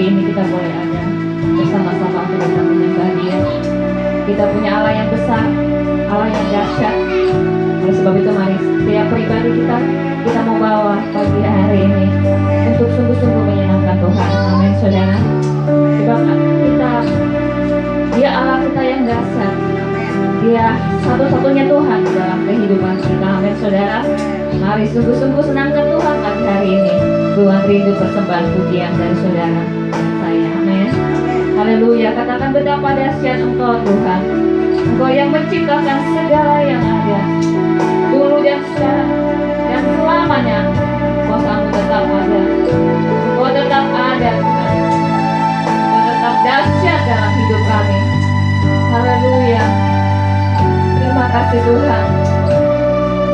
pagi ini kita boleh ada bersama-sama untuk datang menyembah Dia. Kita punya Allah yang besar, Allah yang dahsyat. Oleh sebab itu mari setiap pribadi kita mau bawa pagi hari ini untuk sungguh-sungguh menyenangkan Tuhan. Amin, saudara. Sebab Dia Allah kita yang dahsyat. Dia satu-satunya Tuhan dalam kehidupan kita. Amin, saudara. Mari sungguh-sungguh senangkan Tuhan pagi hari ini. Tuhan rindu persembahan pujian dari saudara dan saya. Amin. Haleluya. Katakan betapa dahsyat Engkau Tuhan. Engkau yang menciptakan segala yang ada, dulu dan sekarang dan selamanya. Kuasa-Mu tetap ada. Engkau tetap ada Tuhan. Engkau tetap dahsyat dalam hidup kami. Haleluya. Terima kasih Tuhan.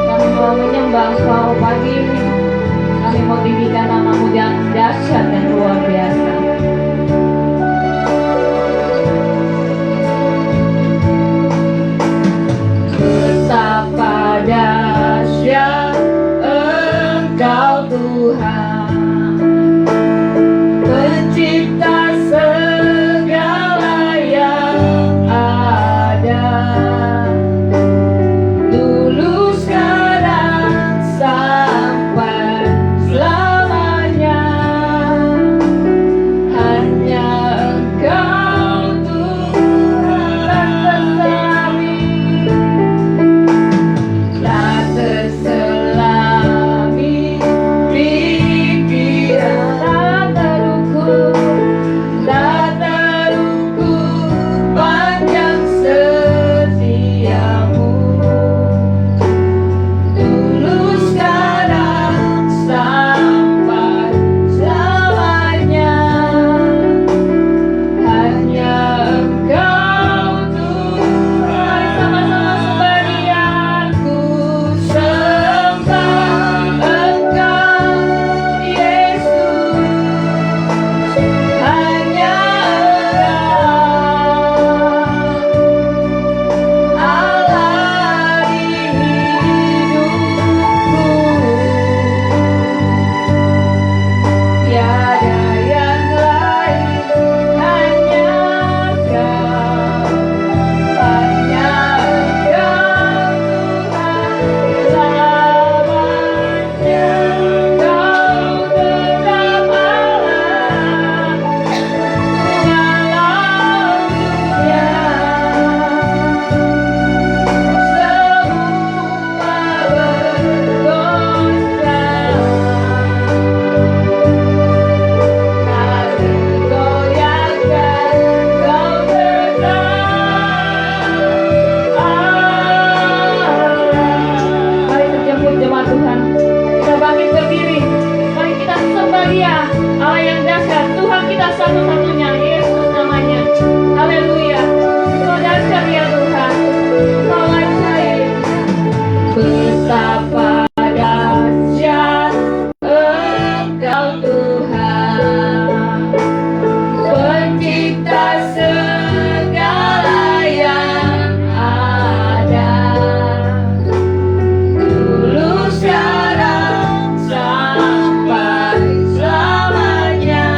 Kami mau menyembah Engkau pagi ini. Kami mau tinggikan nama-Mu yang dahsyat dan luar biasa. Betapa dahsyat Engkau Tuhan, pencipta segala yang ada, dulu sekarang sampai selamanya. Hanya Engkau Tuhan tak terselami pikiran, tak terukur panjang setiamu, dulu sekarang sampai selamanya. Hanya Engkau Tuhan. Sama-sama sembah Dia. Ku sembah Engkau Yesus. Hanya Engkau Allah di hidupku. Tiada yang lain, hanya Engkau. Hanya Engkau Tuhan selamanya. Kau tetap Allah, Tuhan dunia. Mari terjemput jemaat Tuhan. Kita bangkit berdiri. Mari kita sembah Dia, Allah yang dahsyat. Tuhan kita satu-satunya, Yesus namanya. Haleluya. Engkau dahsyat ya Tuhan. Engkau ajaib. Betapa dahsyat Engkau Tuhan, pencipta segala yang ada, dulu sekarang sampai selamanya.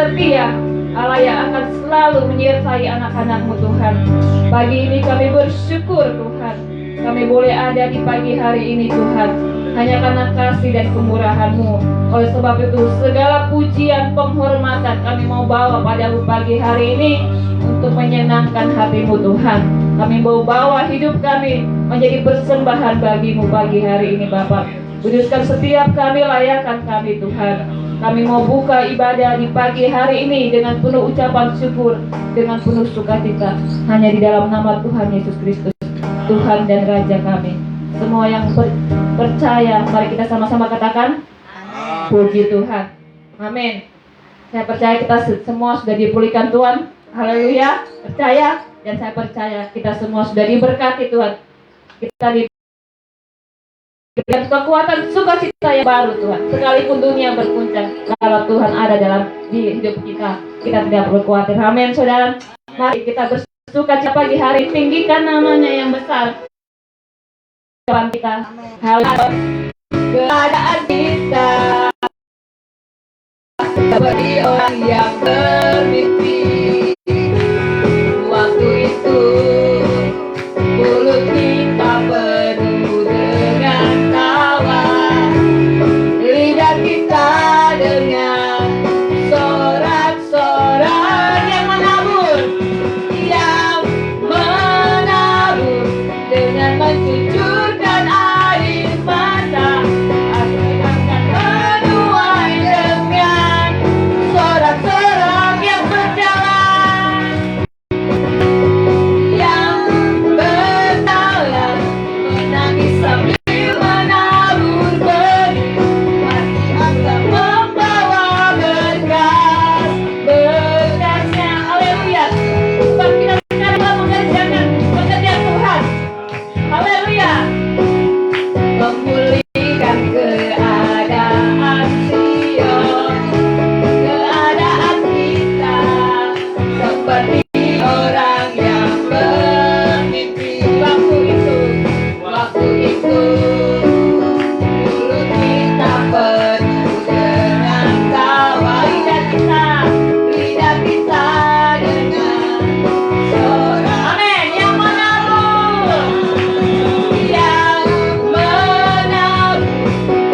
setia, Allah yang akan selalu menyertai anak-anak-Mu Tuhan. Pagi ini kami bersyukur Tuhan, kami boleh ada di pagi hari ini Tuhan, hanya karena kasih dan kemurahan-Mu. Oleh sebab itu segala pujian penghormatan kami mau bawa pada pagi hari ini untuk menyenangkan hati-Mu Tuhan. Kami mau bawa hidup kami menjadi persembahan bagi-Mu pagi hari ini Bapa. Kuduskan setiap kami, layakan kami Tuhan. Kami mau buka ibadah di pagi hari ini dengan penuh ucapan syukur, dengan penuh sukacita, hanya di dalam nama Tuhan Yesus Kristus, Tuhan dan Raja kami. Semua yang percaya, mari kita sama-sama katakan, puji Tuhan. Amin. Saya percaya kita semua sudah dipulihkan Tuhan. Haleluya. Percaya, dan saya percaya kita semua sudah diberkati Tuhan. Kita diberikan kekuatan sukacita yang baru Tuhan. Sekalipun dunia berguncang, kalau Tuhan ada dalam di hidup kita, kita tidak perlu khawatir. Amin, saudara. Mari kita bersukacita pagi hari, tinggikan namanya yang besar. Kita, haleluya. Keadaan kita seperti orang yang bermimpi. Waktu itu mulut kita penuh dengan tawa, lidah kita dengan sorak-sorak yang menabur dengan mencucurkan air mata. Aku akan menuai dengan sorak-sorak yang berjalan, menangis sambil menabur benih. Hati akan membawa berkasnya. Haleluya. Sebab kita sekarang mengerjakan pekerjaan Tuhan. Haleluya. Memulihkan keadaan Sion, keadaan kita seperti orang yang bermimpi. Waktu itu mulut kita penuh dengan tawa, lidah kita dengan sorak. Amin. Yang menabur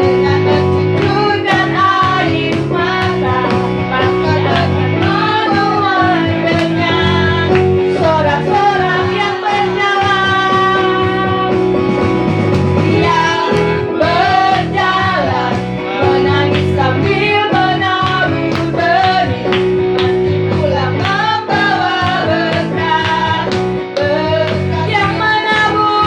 dengan mencucurkan air mata, pasti akan menuai dengan sorak-sorak yang berjalan, menangis sambil menabur benih, mati pulang membawa berkat yang menabur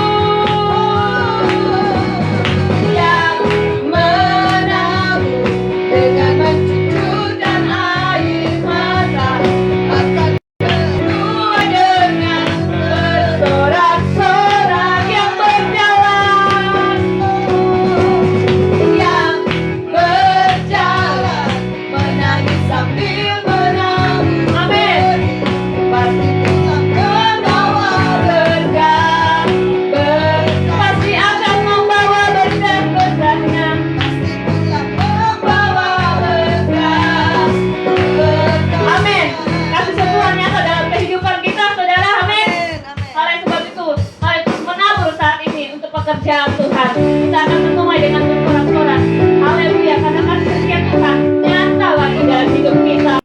dengan mencucurkan air mata akan menuai dengan bersorak-sorak yang berjalan, menangis sambil menabur. Amin. Pasti pulang membawa berkat, pasti akan membawa berkat-berkatnya. Pasti pulang membawa berkat. Amin. Kasih semua nyata dalam kehidupan kita, saudara. Amin. Oleh sebab itu, mari terus menabur saat ini untuk pekerjaan Tuhan. Kita akan menuai dengan bersorak-sorak. Haleluya. Karena kasih setia Tuhan nyata lagi dalam hidup kita.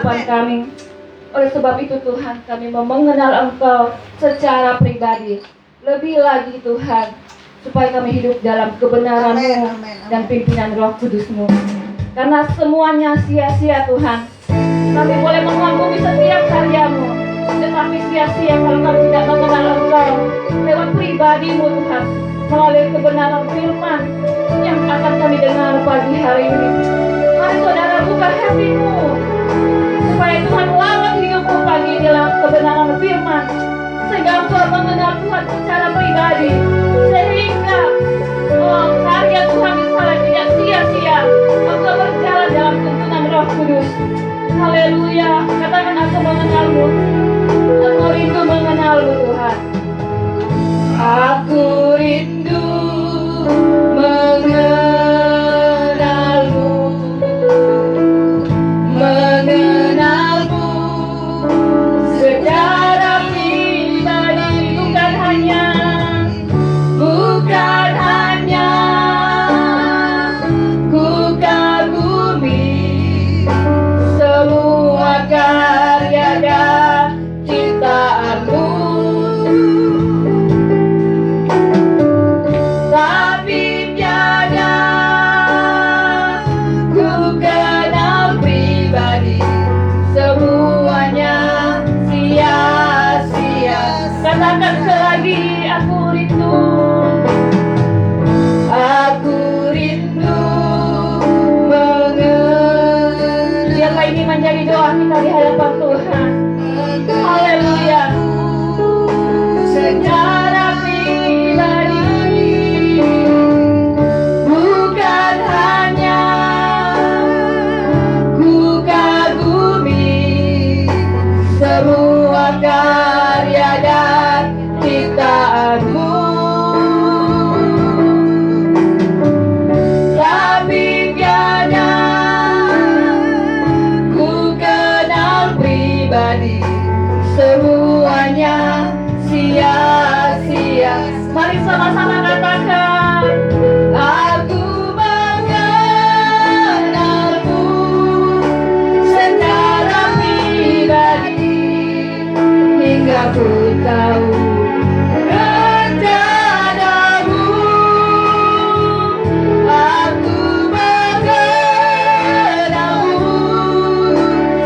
kehidupan kami. Oleh sebab itu Tuhan, kami mau mengenal Engkau secara pribadi. Lebih lagi Tuhan, supaya kami hidup dalam kebenaran-Mu dan pimpinan Roh Kudus-Mu. Karena semuanya sia-sia Tuhan. Kami boleh mengagumi setiap karya-Mu, tetapi sia-sia kalau kami tidak mengenal Engkau lewat pribadi-Mu Tuhan, melalui kebenaran firman yang akan kami dengar pagi hari ini. Mari saudara buka hatimu, supaya Tuhan lawat hidupmu pagi ini dalam kebenaran firman, sehingga engkau mengenal Tuhan secara pribadi, sehingga karya Tuhan misalnya tidak sia-sia. Engkau berjalan dalam tuntunan Roh Kudus. Haleluya. Katakan, aku mengenal-Mu. Aku rindu mengenal-Mu Tuhan. Aku rindu mengenal-Mu, mengenal-Mu secara pribadi, bukan hanya ku kagumi semua karya dan ciptaan-Mu, tapi tiada ku kenal pribadi, semuanya sia-sia. Katakan selagi, aku rindu mengenal. Biarlah ini menjadi doa kita di hadapan Tuhan. Haleluya. Secara pribadi, bukan hanya ku kagumi semua karya dan ciptaan-Mu, tapi tiada ku kenal pribadi, semuanya sia-sia. Mari sama-sama katakan, aku mengenal-Mu secara pribadi, hingga ku tahu rencana-Mu. Aku mengenal-Mu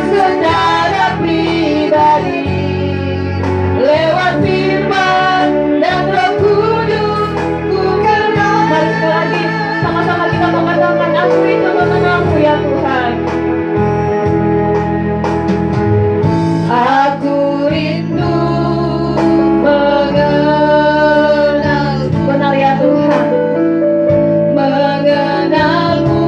secara pribadi, lewat firman dan Roh Kudus ku kenal. Mari sekali lagi sama-sama kita mengatakan, aku rindu mengenal-Mu ya Tuhan. Aku rindu mengenal, benar ya Tuhan, mengenal-Mu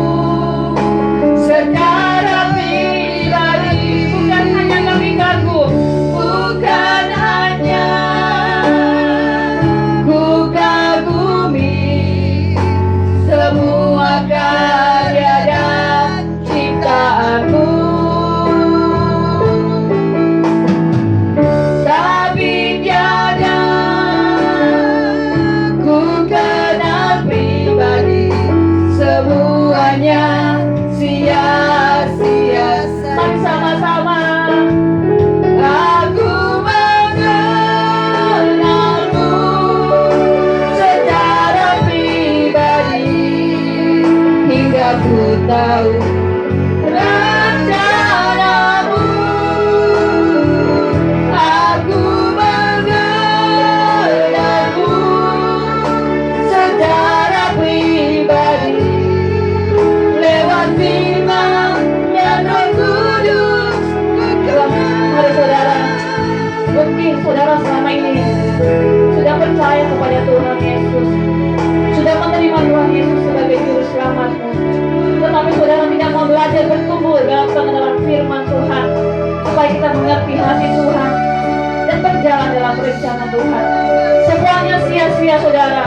secara pribadi, bukan hanya kami kagum, bukan hanya ku kagumi semua karya dan ciptaan-Mu, tapi tiada ku kenal pribadi, semuanya sia-sia. Mari sama-sama, aku mengenal-Mu secara pribadi, hingga ku tahu rencana-Mu. Aku mengenal-Mu secara pribadi, lewat firman dan Roh Kudus. Mari saudara, mungkin saudara selama ini sudah percaya kepada Tuhan Yesus, sudah menerima Tuhan Yesus sebagai juru selamatmu, tetapi saudara tidak mau belajar bertumbuh dalam pengenalan firman Tuhan, supaya kita mengerti hati Tuhan dan berjalan dalam rencana Tuhan. Semuanya sia-sia saudara,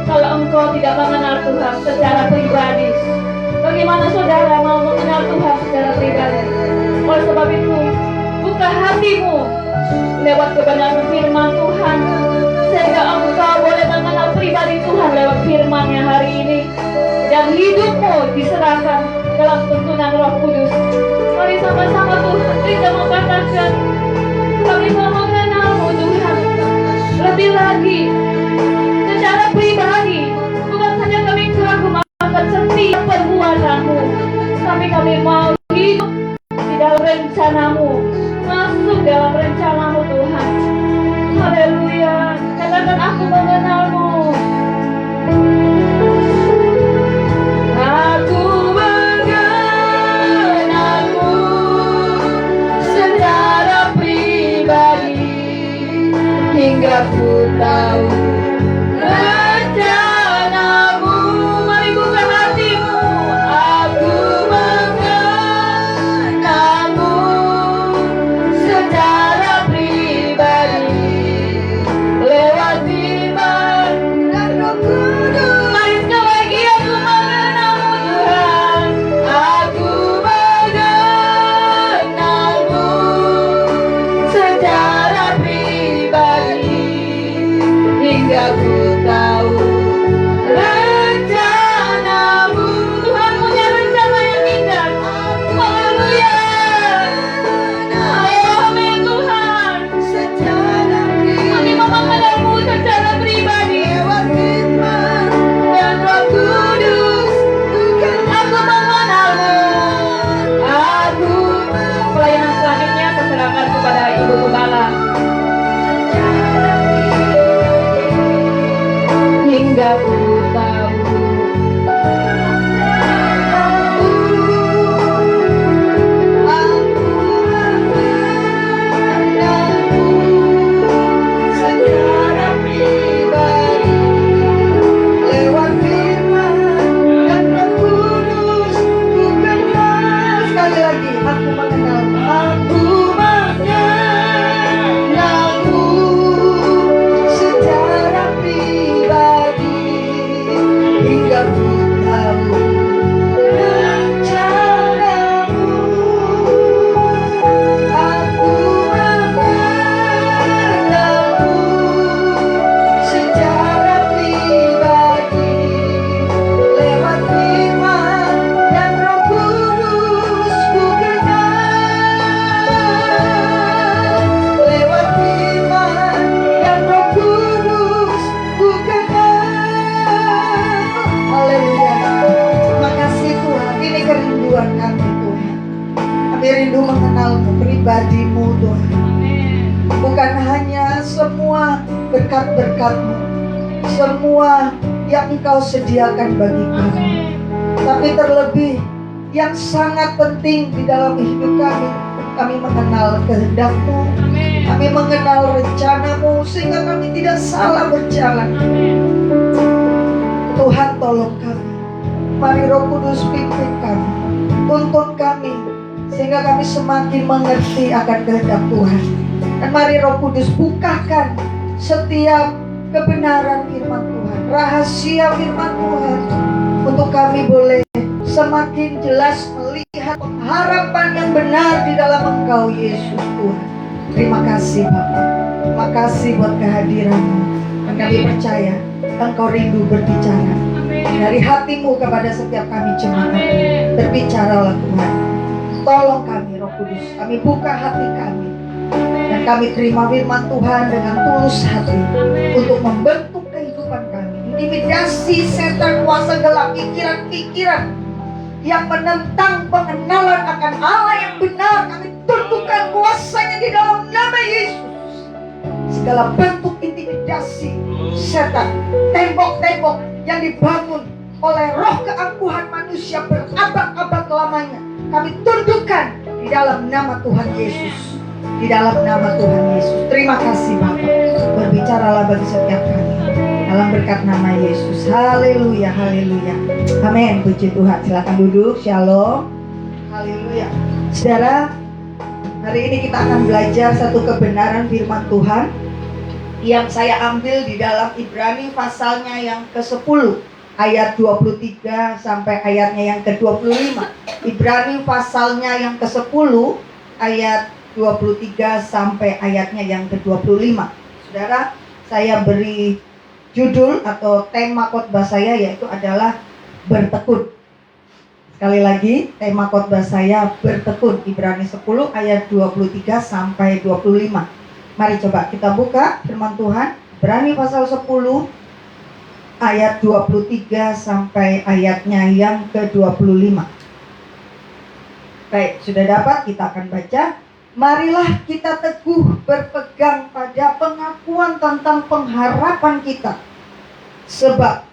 kalau engkau tidak mengenal Tuhan secara pribadi. Bagaimana saudara mau mengenal Tuhan secara pribadi? Oleh sebab itu, buka hatimu lewat kebenaran firman Tuhan, sehingga engkau boleh mengenal pribadi Tuhan lewat firman-Nya hari ini, dan hidupmu diserahkan dalam tuntunan Roh Kudus. Mari sama-sama Tuhan berikan rencanamu. Masuk dalam rencanamu Tuhan. Haleluya. Katakan aku mengenalmu. Aku mengenalmu secara pribadi, hingga ku tahu rencanamu. Mari buka hatimu. Aku mengenalmu secara pribadi, lewat iman dan Roh Kudus. Mari sekali lagi, aku mengenalmu Tuhan. Aku mengenalmu secara pribadi, hingga ku tahu rencanamu. Tuhan punya rencana yang indah. Haleluya. Amin Tuhan. Kami mau mengenalmu secara pribadi, lewat firman dan Roh Kudus. Aku mengenalmu. Aku. Pelayanan selanjutnya saya serahkan kepada Ibu Gembala. Hingga ku tahu secara pribadi, lewat firman dan Roh Kudus. Ku kenal. Sekali lagi, aku mengenalmu. Aku mengenalmu secara pribadi, hingga ku tahu rencanamu. Aku mengenalmu secara pribadi, lewat firman dan Roh Kudus. Ku kenal. Lewat firman dan Roh Kudus ku kenal. Haleluya. Terima kasih Tuhan. Ini kerinduan kami Tuhan. Kami rindu mengenalmu, pribadimu Tuhan. Bukan hanya semua berkat-berkat-mu, semua yang Engkau sediakan bagi kami, tapi terlebih yang sangat penting di dalam hidup kami mengenal kehendak-Mu, kami mengenal rencana-Mu, sehingga kami tidak salah berjalan. Tuhan tolong kami. Mari Roh Kudus pimpin kami, tuntun kami, sehingga kami semakin mengerti akan kehendak Tuhan. Dan mari Roh Kudus bukakan setiap kebenaran firman Tuhan, rahasia firman Tuhan, untuk kami boleh semakin jelas melihat harapan yang benar di dalam Engkau Yesus Tuhan. Terima kasih Bapa. Terima kasih buat kehadiran-Mu. Dan kami percaya Engkau rindu berbicara dari hati-Mu kepada setiap kami jemaat. Berbicaralah Tuhan. Tolong kami Roh Kudus. Kami buka hati kami, dan kami terima firman Tuhan dengan tulus hati untuk membentuk kehidupan kami. Intimidasi setan kuasa gelap, pikiran-pikiran yang menentang pengenalan akan Allah yang benar, kami tundukkan kuasanya di dalam nama Yesus. Segala bentuk intimidasi setan, tembok-tembok yang dibangun oleh roh keangkuhan manusia berabad-abad lamanya, kami tundukkan di dalam nama Tuhan Yesus. Di dalam nama Tuhan Yesus. Terima kasih Bapak. Berbicaralah bagi setiap kami dalam berkat nama Yesus. Haleluya, haleluya. Amin. Puji Tuhan. Silakan duduk. Shalom. Haleluya. Saudara, hari ini kita akan belajar satu kebenaran firman Tuhan yang saya ambil di dalam Ibrani pasalnya yang ke-10 ayat 23 sampai ayatnya yang ke-25. Ibrani pasalnya yang ke-10 ayat 23 sampai ayatnya yang ke-25. Saudara, saya beri judul atau tema khotbah saya yaitu adalah bertekun. Sekali lagi, tema khotbah saya bertekun. Ibrani 10 ayat 23 sampai 25. Mari coba kita buka firman Tuhan. Ibrani pasal 10 ayat 23 sampai ayatnya yang ke-25. Baik, sudah dapat, kita akan baca. Marilah kita teguh berpegang pada pengakuan tentang pengharapan kita. Sebab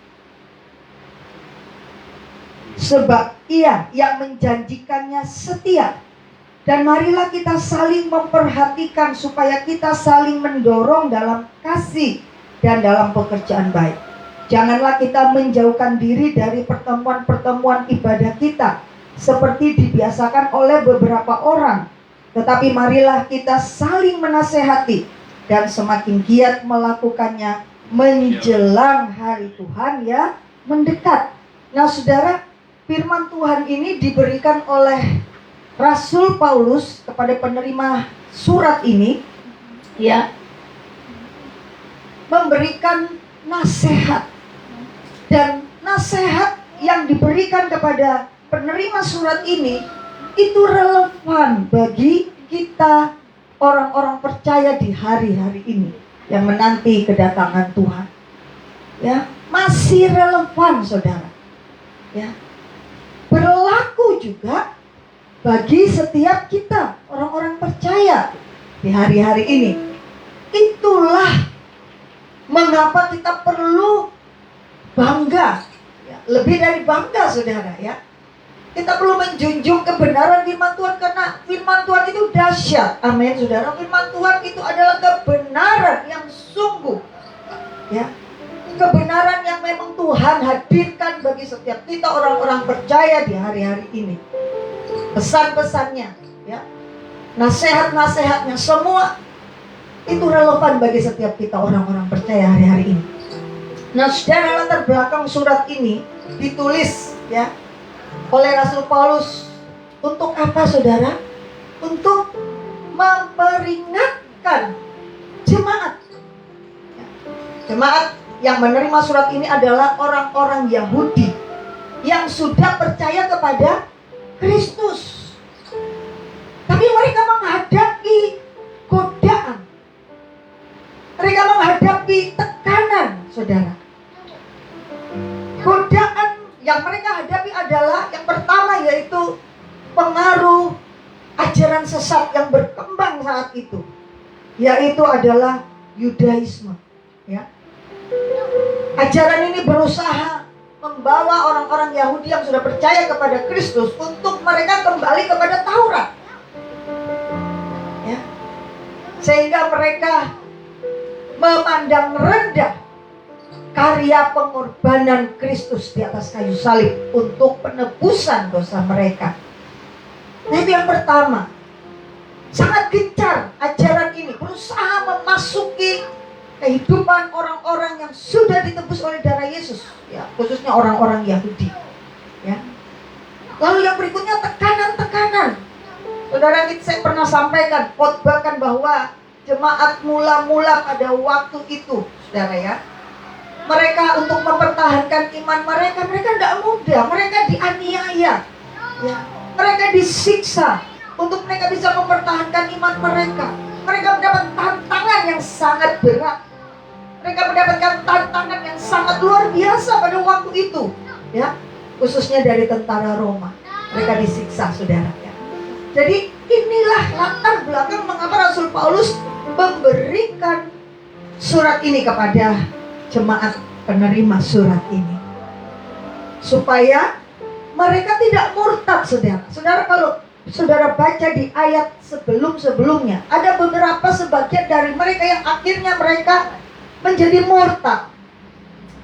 Ia yang menjanjikannya setia. Dan marilah kita saling memperhatikan supaya kita saling mendorong dalam kasih dan dalam pekerjaan baik. Janganlah kita menjauhkan diri dari pertemuan-pertemuan ibadah kita seperti dibiasakan oleh beberapa orang, tetapi marilah kita saling menasehati dan semakin giat melakukannya menjelang hari Tuhan ya mendekat. Nah saudara, firman Tuhan ini diberikan oleh Rasul Paulus kepada penerima surat ini ya, memberikan nasihat. Dan nasihat yang diberikan kepada penerima surat ini itu relevan bagi kita orang-orang percaya di hari-hari ini yang menanti kedatangan Tuhan. Ya, masih relevan saudara. Ya. Berlaku juga bagi setiap kita orang-orang percaya di hari-hari ini. Itulah mengapa kita perlu bangga. Ya, lebih dari bangga saudara ya. Kita perlu menjunjung kebenaran firman Tuhan karena firman Tuhan itu dahsyat. Amin saudara. Firman Tuhan itu adalah kebenaran yang sungguh ya. Kebenaran yang memang Tuhan hadirkan bagi setiap kita orang-orang percaya di hari-hari ini. Pesan-pesannya ya, nasihat-nasihatnya semua itu relevan bagi setiap kita orang-orang percaya hari-hari ini. Nah saudara, latar belakang surat ini ditulis ya oleh Rasul Paulus untuk apa saudara? Untuk memperingatkan jemaat. Jemaat yang menerima surat ini adalah orang-orang Yahudi yang sudah percaya kepada Kristus. Tapi mereka menghadapi godaan. Mereka menghadapi tekanan saudara. Godaan yang mereka hadapi adalah yang pertama yaitu pengaruh ajaran sesat yang berkembang saat itu, yaitu adalah Yudaisme ya. Ajaran ini berusaha membawa orang-orang Yahudi yang sudah percaya kepada Kristus untuk mereka kembali kepada Taurat ya. Sehingga mereka memandang rendah karya pengorbanan Kristus di atas kayu salib untuk penebusan dosa mereka. Nah itu yang pertama. Sangat gencar ajaran ini berusaha memasuki kehidupan orang-orang yang sudah ditebus oleh darah Yesus ya, khususnya orang-orang Yahudi ya. Lalu yang berikutnya tekanan-tekanan. Saudara, saya pernah sampaikan, khotbahkan bahwa jemaat mula-mula pada waktu itu saudara ya, mereka untuk mempertahankan iman mereka tidak mudah. Mereka dianiaya ya. Mereka disiksa untuk mereka bisa mempertahankan iman mereka. Mereka mendapat tantangan yang sangat berat. Mereka mendapatkan tantangan yang sangat luar biasa pada waktu itu ya, khususnya dari tentara Roma. Mereka disiksa saudara ya. Jadi inilah latar belakang mengapa Rasul Paulus memberikan surat ini kepada jemaat penerima surat ini, supaya mereka tidak murtad saudara. Saudara, kalau saudara baca di ayat sebelum-sebelumnya, ada beberapa sebagian dari mereka yang akhirnya mereka menjadi murtad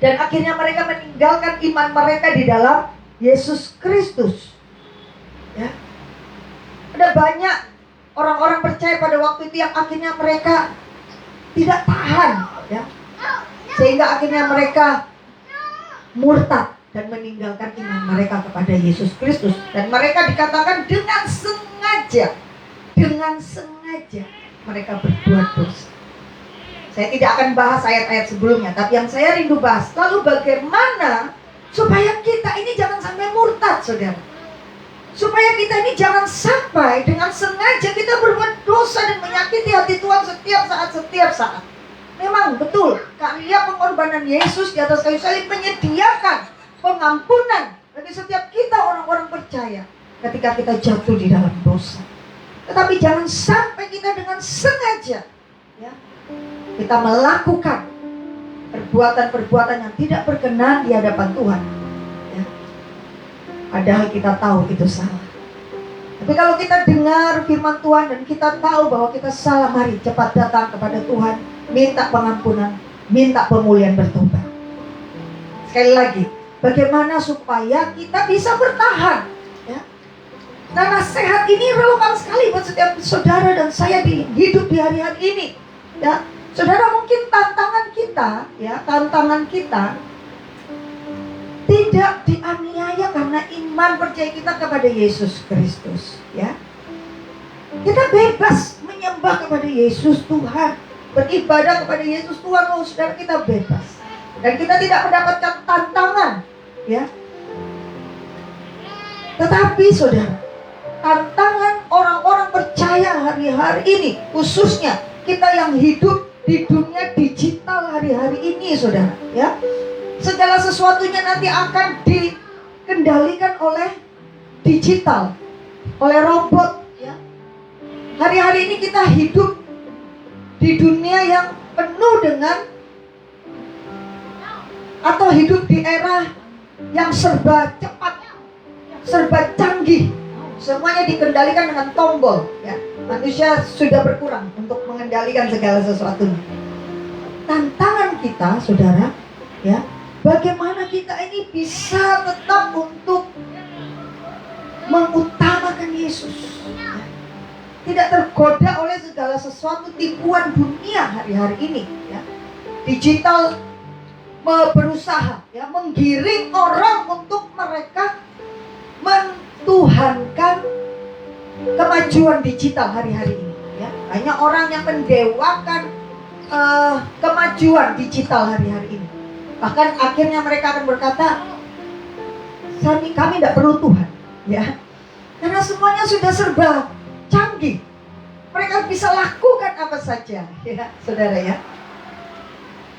dan akhirnya mereka meninggalkan iman mereka di dalam Yesus Kristus ya. Ada banyak orang-orang percaya pada waktu itu yang akhirnya mereka tidak tahan ya, sehingga akhirnya mereka murtad dan meninggalkan iman mereka kepada Yesus Kristus. Dan mereka dikatakan dengan sengaja mereka berbuat dosa. Saya tidak akan bahas ayat-ayat sebelumnya, tapi yang saya rindu bahas, lalu bagaimana supaya kita ini jangan sampai murtad saudara. Supaya kita ini jangan sampai dengan sengaja kita berbuat dosa dan menyakiti hati Tuhan setiap saat. Memang betul, karya pengorbanan Yesus di atas kayu salib menyediakan pengampunan bagi setiap kita orang-orang percaya. ketika kita jatuh di dalam dosa. Tetapi jangan sampai kita dengan sengaja ya, kita melakukan perbuatan-perbuatan yang tidak berkenan di hadapan Tuhan ya. Padahal kita tahu itu salah. Tapi kalau kita dengar firman Tuhan dan kita tahu bahwa kita salah, mari cepat datang kepada Tuhan, minta pengampunan, minta pemulihan, bertobat. Sekali lagi, bagaimana supaya kita bisa bertahan ya? Nah, nasihat ini relevan sekali buat setiap saudara dan saya di hidup di hari-hari ini ya. Saudara, mungkin tantangan kita tidak dianiaya karena iman percaya kita kepada Yesus Kristus ya. Kita bebas menyembah kepada Yesus Tuhan, beribadah kepada Yesus Tuhan. Oh saudara, kita bebas. Dan kita tidak mendapatkan tantangan ya. Tetapi saudara, tantangan orang-orang percaya hari-hari ini, khususnya kita yang hidup di dunia digital hari-hari ini saudara ya. Segala sesuatunya nanti akan dikendalikan oleh digital, oleh robot ya. Hari-hari ini kita hidup di dunia yang penuh dengan, atau hidup di era yang serba cepat, serba canggih. Semuanya dikendalikan dengan tombol ya. Manusia sudah berkurang untuk mengendalikan segala sesuatunya. Tantangan kita saudara ya, bagaimana kita ini bisa tetap untuk mengutamakan Yesus ya. Tidak tergoda oleh segala sesuatu tipuan dunia hari-hari ini ya. Digital berusaha ya, menggiring orang untuk mereka mentuhankan kemajuan digital hari-hari ini ya. Banyak orang yang mendewakan kemajuan digital hari-hari ini. Bahkan akhirnya mereka akan berkata, kami tidak perlu Tuhan ya. Karena semuanya sudah serba canggih. Mereka bisa lakukan apa saja ya, saudara ya.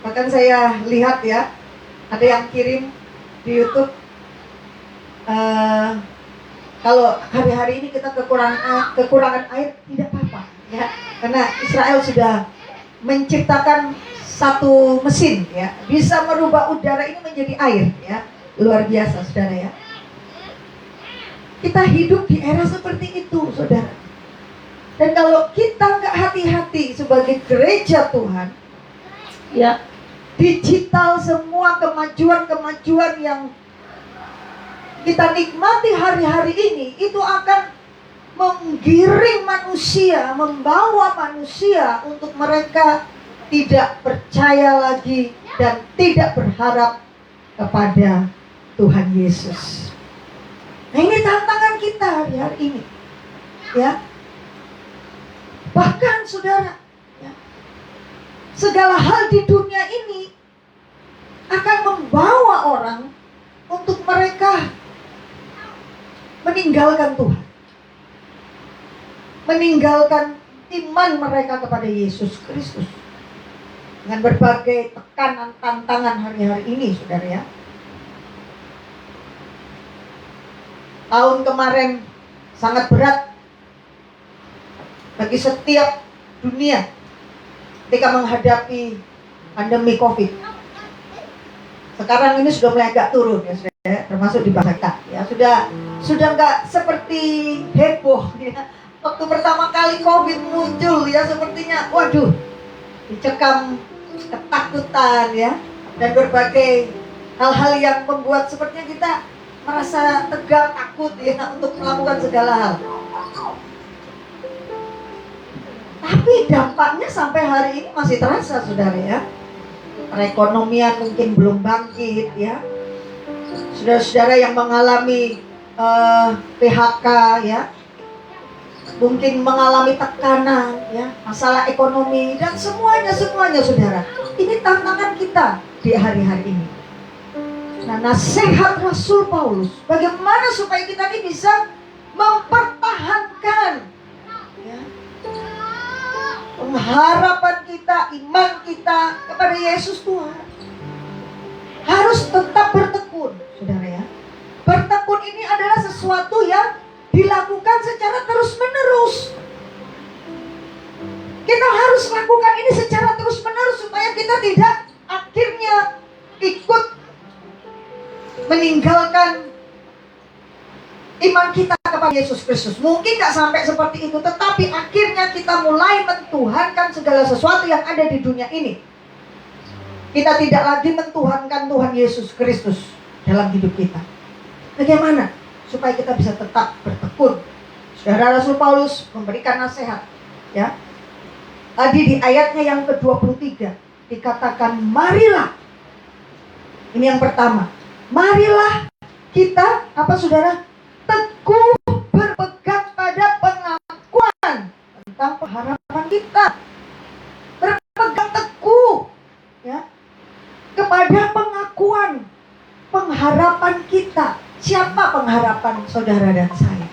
Bahkan saya lihat ya, ada yang kirim di YouTube, kalau hari-hari ini kita kekurangan air, tidak apa-apa ya. Karena Israel sudah menciptakan satu mesin ya, bisa merubah udara ini menjadi air ya. Luar biasa saudara ya. Kita hidup di era seperti itu saudara. Dan kalau kita nggak hati-hati sebagai gereja Tuhan ya, digital, semua kemajuan-kemajuan yang kita nikmati hari-hari ini itu akan menggiring manusia, membawa manusia untuk mereka tidak percaya lagi dan tidak berharap kepada Tuhan Yesus. Nah, ini tantangan kita hari-hari ini ya. Bahkan saudara ya, segala hal di dunia ini akan membawa orang untuk mereka meninggalkan Tuhan, meninggalkan iman mereka kepada Yesus Kristus dengan berbagai tekanan, tantangan hari-hari ini saudara ya. Tahun kemarin sangat berat bagi setiap dunia ketika menghadapi pandemi COVID. Sekarang ini sudah mulai agak turun ya saudara ya, termasuk di bangsa kita ya, sudah nggak seperti heboh ya. Waktu pertama kali COVID muncul ya, sepertinya waduh, dicekam ketakutan ya, dan berbagai hal-hal yang membuat sepertinya kita merasa tegang, takut ya untuk melakukan segala hal. Tapi dampaknya sampai hari ini masih terasa saudara ya. Perekonomian mungkin belum bangkit ya. Saudara-saudara yang mengalami PHK ya, mungkin mengalami tekanan ya, masalah ekonomi dan semuanya saudara. Ini tantangan kita di hari-hari ini. Nah, nasihat Rasul Paulus, bagaimana supaya kita ini bisa mempertahankan ya, pengharapan kita, iman kita kepada Yesus Tuhan. Harus tetap bertekun, saudara ya. Bertekun ini adalah sesuatu yang dilakukan secara terus-menerus. Kita harus lakukan ini secara terus-menerus supaya kita tidak akhirnya ikut meninggalkan iman kita kepada Yesus Kristus. Mungkin gak sampai seperti itu, tetapi akhirnya kita mulai mentuhankan segala sesuatu yang ada di dunia ini. Kita tidak lagi mentuhankan Tuhan Yesus Kristus dalam hidup kita. Bagaimana supaya kita bisa tetap bertekun? Saudara, Rasul Paulus memberikan nasihat, ya. Tadi di ayatnya yang ke-23 dikatakan, marilah. Ini yang pertama. Marilah kita, apa saudara? Teguh berpegang pada pengakuan tentang pengharapan kita. Berpegang teguh, ya, kepada pengakuan pengharapan kita. Siapa pengharapan saudara dan saya?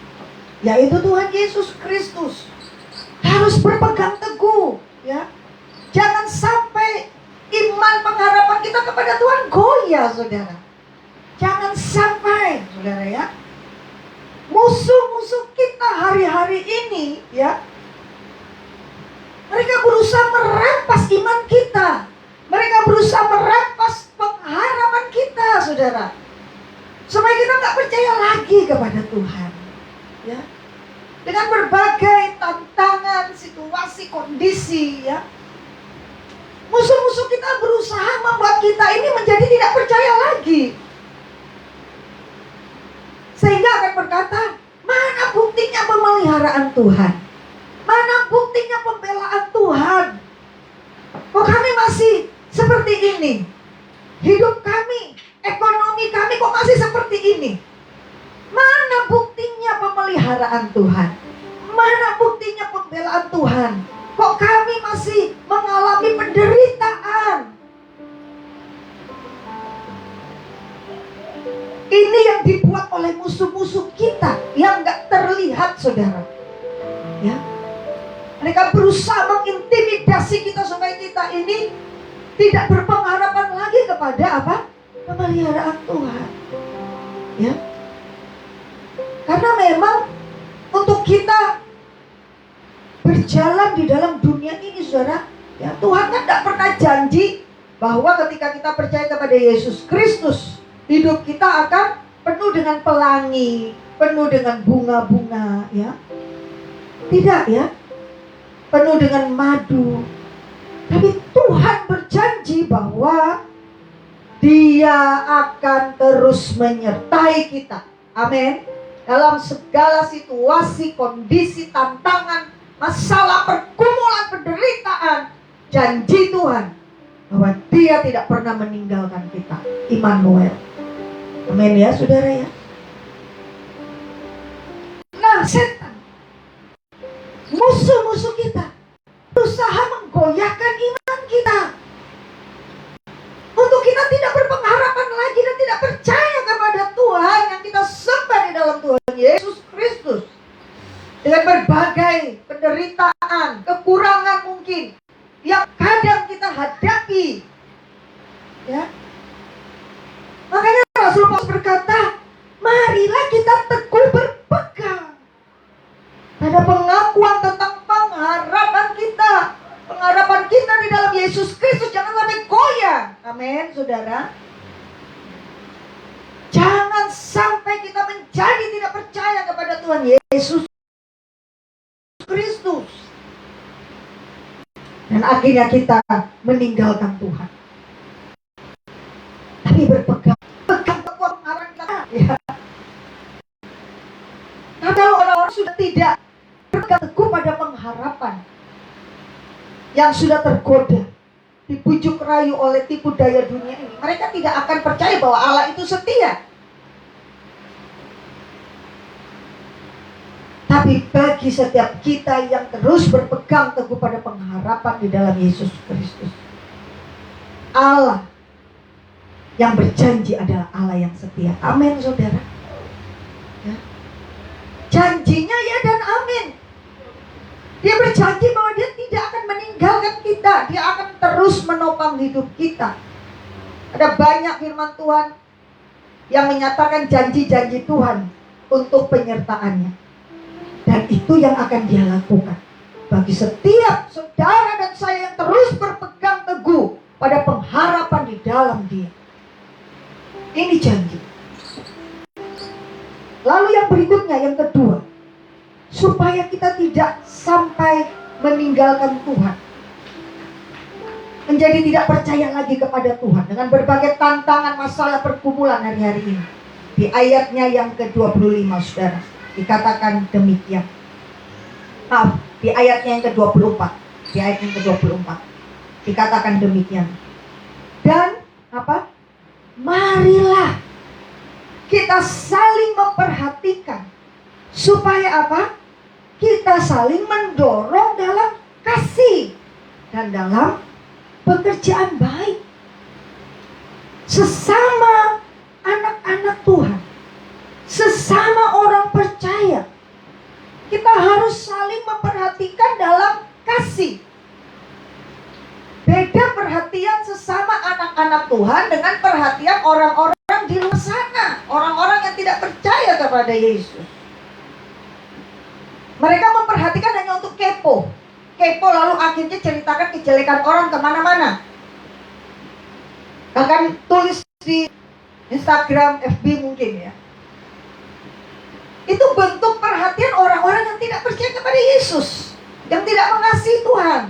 Yaitu Tuhan Yesus Kristus. Harus berpegang teguh, ya. Jangan sampai iman pengharapan kita kepada Tuhan goyah, saudara. Jangan sampai, saudara, ya. Musuh-musuh kita hari-hari ini, ya, mereka berusaha merampas iman kita. Mereka berusaha merampas pengharapan kita, saudara. Supaya kita nggak percaya lagi kepada Tuhan, ya. Dengan berbagai tantangan, situasi, kondisi, ya. Musuh-musuh kita berusaha membuat kita ini menjadi tidak percaya lagi. Sehingga akan berkata, mana buktinya pemeliharaan Tuhan? Mana buktinya pembelaan Tuhan? Kok kami masih seperti ini? Hidup kami, ekonomi kami kok masih seperti ini? Mana buktinya pemeliharaan Tuhan? Mana buktinya pembelaan Tuhan? Kok kami masih mengalami penderitaan? Ini yang dibuat oleh musuh-musuh kita yang gak terlihat, saudara, ya. Mereka berusaha mengintimidasi kita supaya kita ini tidak berpengharapan lagi kepada apa? Pemeliharaan Tuhan, ya. Karena memang untuk kita berjalan di dalam dunia ini, saudara, ya, Tuhan kan tidak pernah janji bahwa ketika kita percaya kepada Yesus Kristus, hidup kita akan penuh dengan pelangi, penuh dengan bunga-bunga, ya. Tidak, ya. Penuh dengan madu. Tapi Tuhan berjanji bahwa Dia akan terus menyertai kita. Amin. Dalam segala situasi, kondisi, tantangan, masalah, pergumulan, penderitaan, janji Tuhan bahwa Dia tidak pernah meninggalkan kita. Immanuel. Amin, ya, saudara, ya. Nah, setan, musuh-musuh kita, berusaha menggoyahkan iman kita untuk kita tidak berpengharapan lagi dan tidak percaya kepada Tuhan yang kita sembah di dalam Tuhan Yesus Kristus. Dengan berbagai penderitaan, kekurangan mungkin yang kadang kita hadapi, ya. Makanya Rasul Paulus berkata, marilah kita teguh berpegang pada pengakuan tentang pengharapan kita. Pengharapan kita di dalam Yesus Kristus jangan sampai goyah. Amin, saudara. Jangan sampai kita menjadi tidak percaya kepada Tuhan Yesus Kristus. Dan akhirnya kita meninggalkan Tuhan. Tapi berpegang teguh pengharapan kita, ya. Nah, kalau orang-orang sudah tidak berpegang teguh pada pengharapan, yang sudah tergoda, dibujuk rayu oleh tipu daya dunia ini, mereka tidak akan percaya bahwa Allah itu setia. Tapi bagi setiap kita yang terus berpegang teguh pada pengharapan di dalam Yesus Kristus, Allah yang berjanji adalah Allah yang setia. Amin, saudara, ya. Janjinya ya dan amin. Dia berjanji bahwa Dia tidak akan meninggalkan kita. Dia akan terus menopang hidup kita. Ada banyak firman Tuhan yang menyatakan janji-janji Tuhan untuk penyertaannya. Dan itu yang akan dia lakukan bagi setiap saudara dan saya yang terus berpegang teguh pada pengharapan di dalam Dia. Ini janji. Lalu yang berikutnya, yang kedua, supaya kita tidak sampai meninggalkan Tuhan, menjadi tidak percaya lagi kepada Tuhan dengan berbagai tantangan, masalah, pergumulan hari-hari ini. Di ayatnya yang ke-25, saudara, dikatakan demikian. Maaf, di ayatnya yang ke-24. Di ayat yang ke-24 dikatakan demikian. Dan apa? Marilah kita saling memperhatikan, supaya apa? Kita saling mendorong dalam kasih dan dalam pekerjaan baik. Sesama anak-anak Tuhan, sesama orang percaya, kita harus saling memperhatikan dalam kasih. Beda perhatian sesama anak-anak Tuhan dengan perhatian orang-orang di luar sana, orang-orang yang tidak percaya kepada Yesus. Mereka memperhatikan hanya untuk kepo. Kepo lalu akhirnya ceritakan kejelekan orang kemana-mana. Bahkan tulis di Instagram, FB mungkin ya. Itu bentuk perhatian orang-orang yang tidak percaya kepada Yesus, yang tidak mengasihi Tuhan.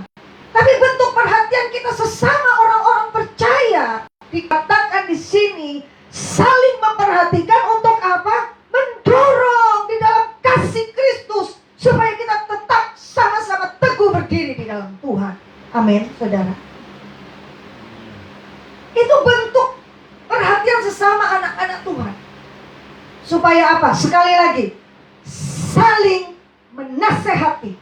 Tapi bentuk perhatian kita sesama orang-orang percaya, dikatakan di sini, saling memperhatikan untuk apa? Mendorong di dalam kasih Kristus, supaya kita tetap sama-sama teguh berdiri di dalam Tuhan. Amin, saudara. Itu bentuk perhatian sesama anak-anak Tuhan. Supaya apa? Sekali lagi, saling menasehati,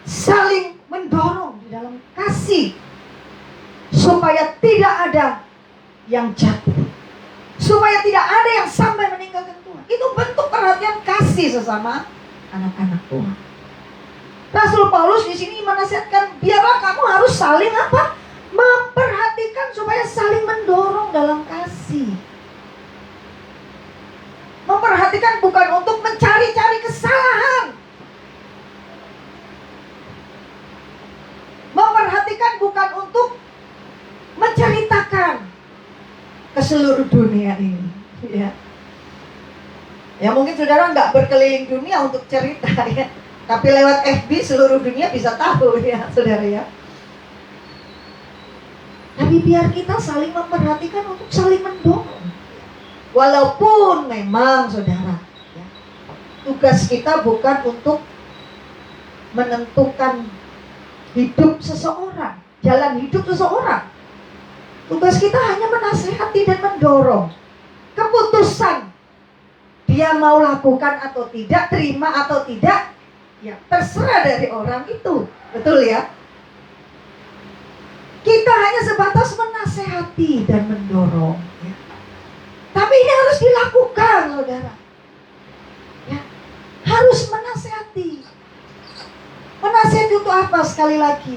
saling mendorong di dalam kasih, supaya tidak ada yang jatuh, supaya tidak ada yang sampai meninggalkan Tuhan. Itu bentuk perhatian kasih sesama anak-anak Tuhan. Rasul Paulus di sini menasihatkan, biarlah kamu harus saling apa? Memperhatikan, supaya saling mendorong dalam kasih. Memperhatikan bukan untuk mencari-cari kesalahan. Memperhatikan bukan untuk menceritakan ke seluruh dunia ini. Ya mungkin saudara nggak berkeliling dunia untuk cerita ya. Tapi lewat FB seluruh dunia bisa tahu ya saudara ya. Tapi biar kita saling memperhatikan untuk saling mendorong. Walaupun memang saudara ya, tugas kita bukan untuk menentukan hidup seseorang, jalan hidup seseorang. Tugas kita hanya menasihati dan mendorong. Keputusan dia mau lakukan atau tidak, terima atau tidak, ya terserah dari orang itu. Betul ya? Kita hanya sebatas menasehati dan mendorong ya. Tapi ini harus dilakukan, saudara ya. Harus menasehati. Menasehati untuk apa? Sekali lagi,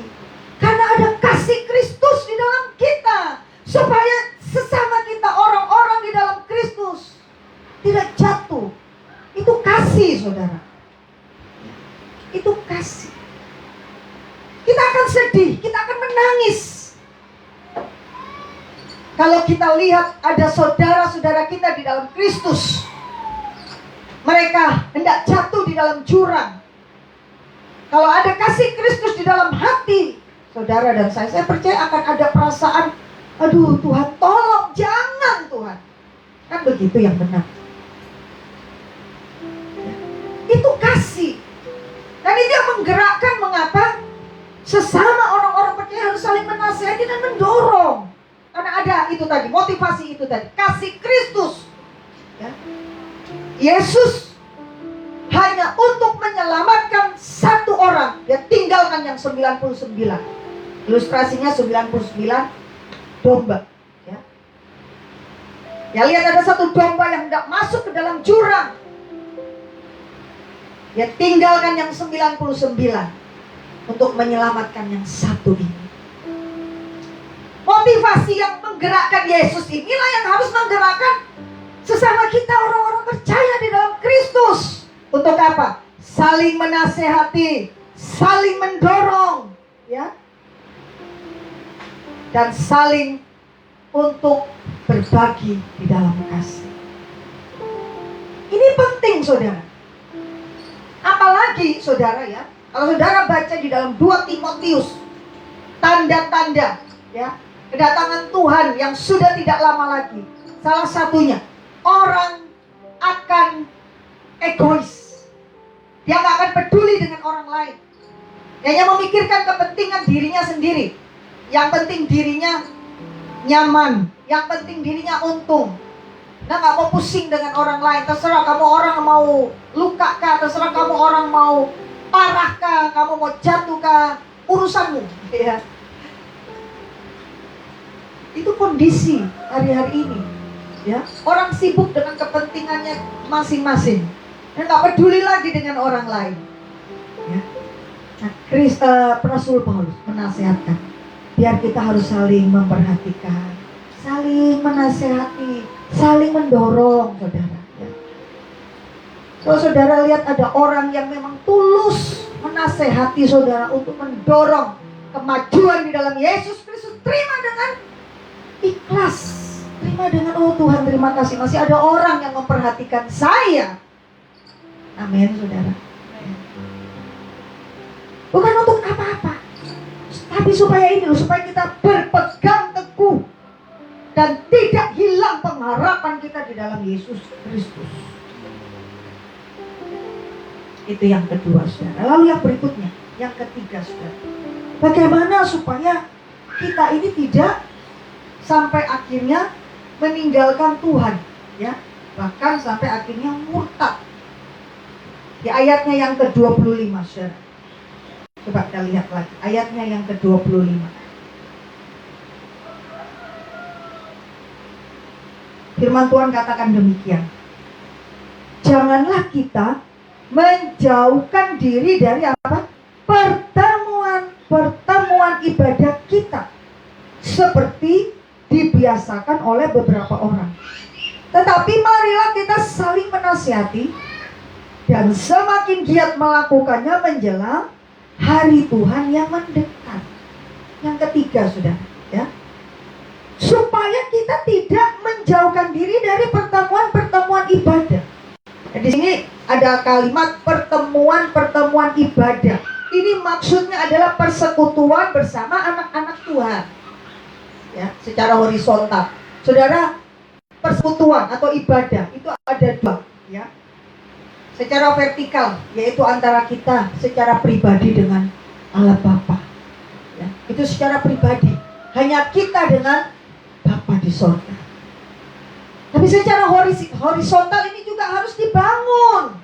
karena ada kasih Kristus di dalam kita, supaya sesama kita, orang-orang di dalam Kristus, tidak jatuh. Itu kasih, saudara. Itu kasih. Kita akan sedih, kita akan menangis kalau kita lihat ada saudara-saudara kita di dalam Kristus, mereka hendak jatuh di dalam jurang. Kalau ada kasih Kristus di dalam hati saudara dan saya percaya akan ada perasaan, aduh Tuhan tolong, jangan Tuhan. Kan begitu yang benar. Itu kasih. Dan itu yang menggerakkan mengapa sesama orang-orang percaya harus saling menasihati dan mendorong. Karena ada itu tadi, motivasi itu tadi, kasih Kristus ya. Yesus hanya untuk menyelamatkan satu orang, dia tinggalkan yang 99. Ilustrasinya 99 domba ya. Ya lihat ada satu domba yang hendak masuk ke dalam jurang, dia tinggalkan yang 99 untuk menyelamatkan yang satu ini. Motivasi yang menggerakkan Yesus inilah yang harus menggerakkan sesama kita, orang-orang percaya di dalam Kristus. Untuk apa? saling menasehati, saling mendorong, ya, dan saling untuk berbagi di dalam kasih. Ini penting, saudara. Apalagi, saudara, ya, kalau saudara baca di dalam 2 Timotius, tanda-tanda, ya, kedatangan Tuhan yang sudah tidak lama lagi. Salah satunya, orang akan egois. Dia nggak akan peduli dengan orang lain. Dia hanya memikirkan kepentingan dirinya sendiri. Yang penting dirinya nyaman, yang penting dirinya untung. Nah, nggak mau pusing dengan orang lain. Terserah kamu orang mau luka kah, terserah kamu orang mau parah kah, kamu mau jatuh kah, urusanmu. Ya. Itu kondisi hari-hari ini. Ya, orang sibuk dengan kepentingannya masing-masing dan nggak peduli lagi dengan orang lain. Ya. Nah, Rasul Paulus menasihatkan, biar kita harus saling memperhatikan, saling menasehati, saling mendorong, saudara. Ya. Kalau saudara lihat ada orang yang memang tulus menasehati saudara untuk mendorong kemajuan di dalam Yesus Kristus, terima dengan ikhlas. Terima dengan, oh Tuhan terima kasih, masih ada orang yang memperhatikan saya. Amin, saudara. Bukan untuk apa-apa, tapi supaya ini, supaya kita berpegang teguh dan tidak hilang pengharapan kita di dalam Yesus Kristus. Itu yang kedua, saudara. Lalu yang berikutnya, yang ketiga, saudara. Bagaimana supaya kita ini tidak sampai akhirnya meninggalkan Tuhan, ya, bahkan sampai akhirnya murtad. Di ayatnya yang ke-25, saudara. Coba kita lihat lagi ayatnya yang ke-25. Firman Tuhan katakan demikian. Janganlah kita menjauhkan diri dari apa? Pertemuan ibadah kita, seperti dibiasakan oleh beberapa orang. Tetapi marilah kita saling menasihati, dan semakin giat melakukannya menjelang hari Tuhan yang mendekat. Yang ketiga, saudara, ya, supaya kita tidak menjauhkan diri dari pertemuan-pertemuan ibadah. Nah, di sini ada kalimat pertemuan ibadah. Ini maksudnya adalah persekutuan bersama anak-anak Tuhan, ya, secara horizontal. Saudara, persekutuan atau ibadah itu ada dua, ya. Secara vertikal, yaitu antara kita secara pribadi dengan Allah Bapa, ya. Itu secara pribadi, hanya kita dengan Bapa di sorga. Tapi secara horizontal ini juga harus dibangun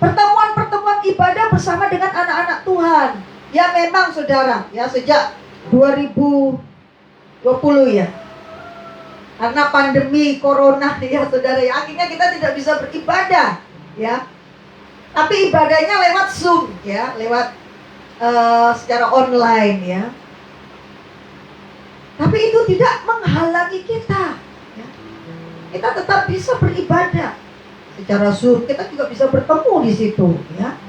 pertemuan-pertemuan ibadah bersama dengan anak-anak Tuhan. Ya memang, saudara, ya, sejak 2020, ya, karena pandemi corona, ya saudara, ya, akhirnya kita tidak bisa beribadah, ya. Tapi ibadahnya lewat Zoom, ya, lewat secara online, ya. Tapi itu tidak menghalangi kita, ya. Kita tetap bisa beribadah secara Zoom. Kita juga bisa bertemu di situ, ya.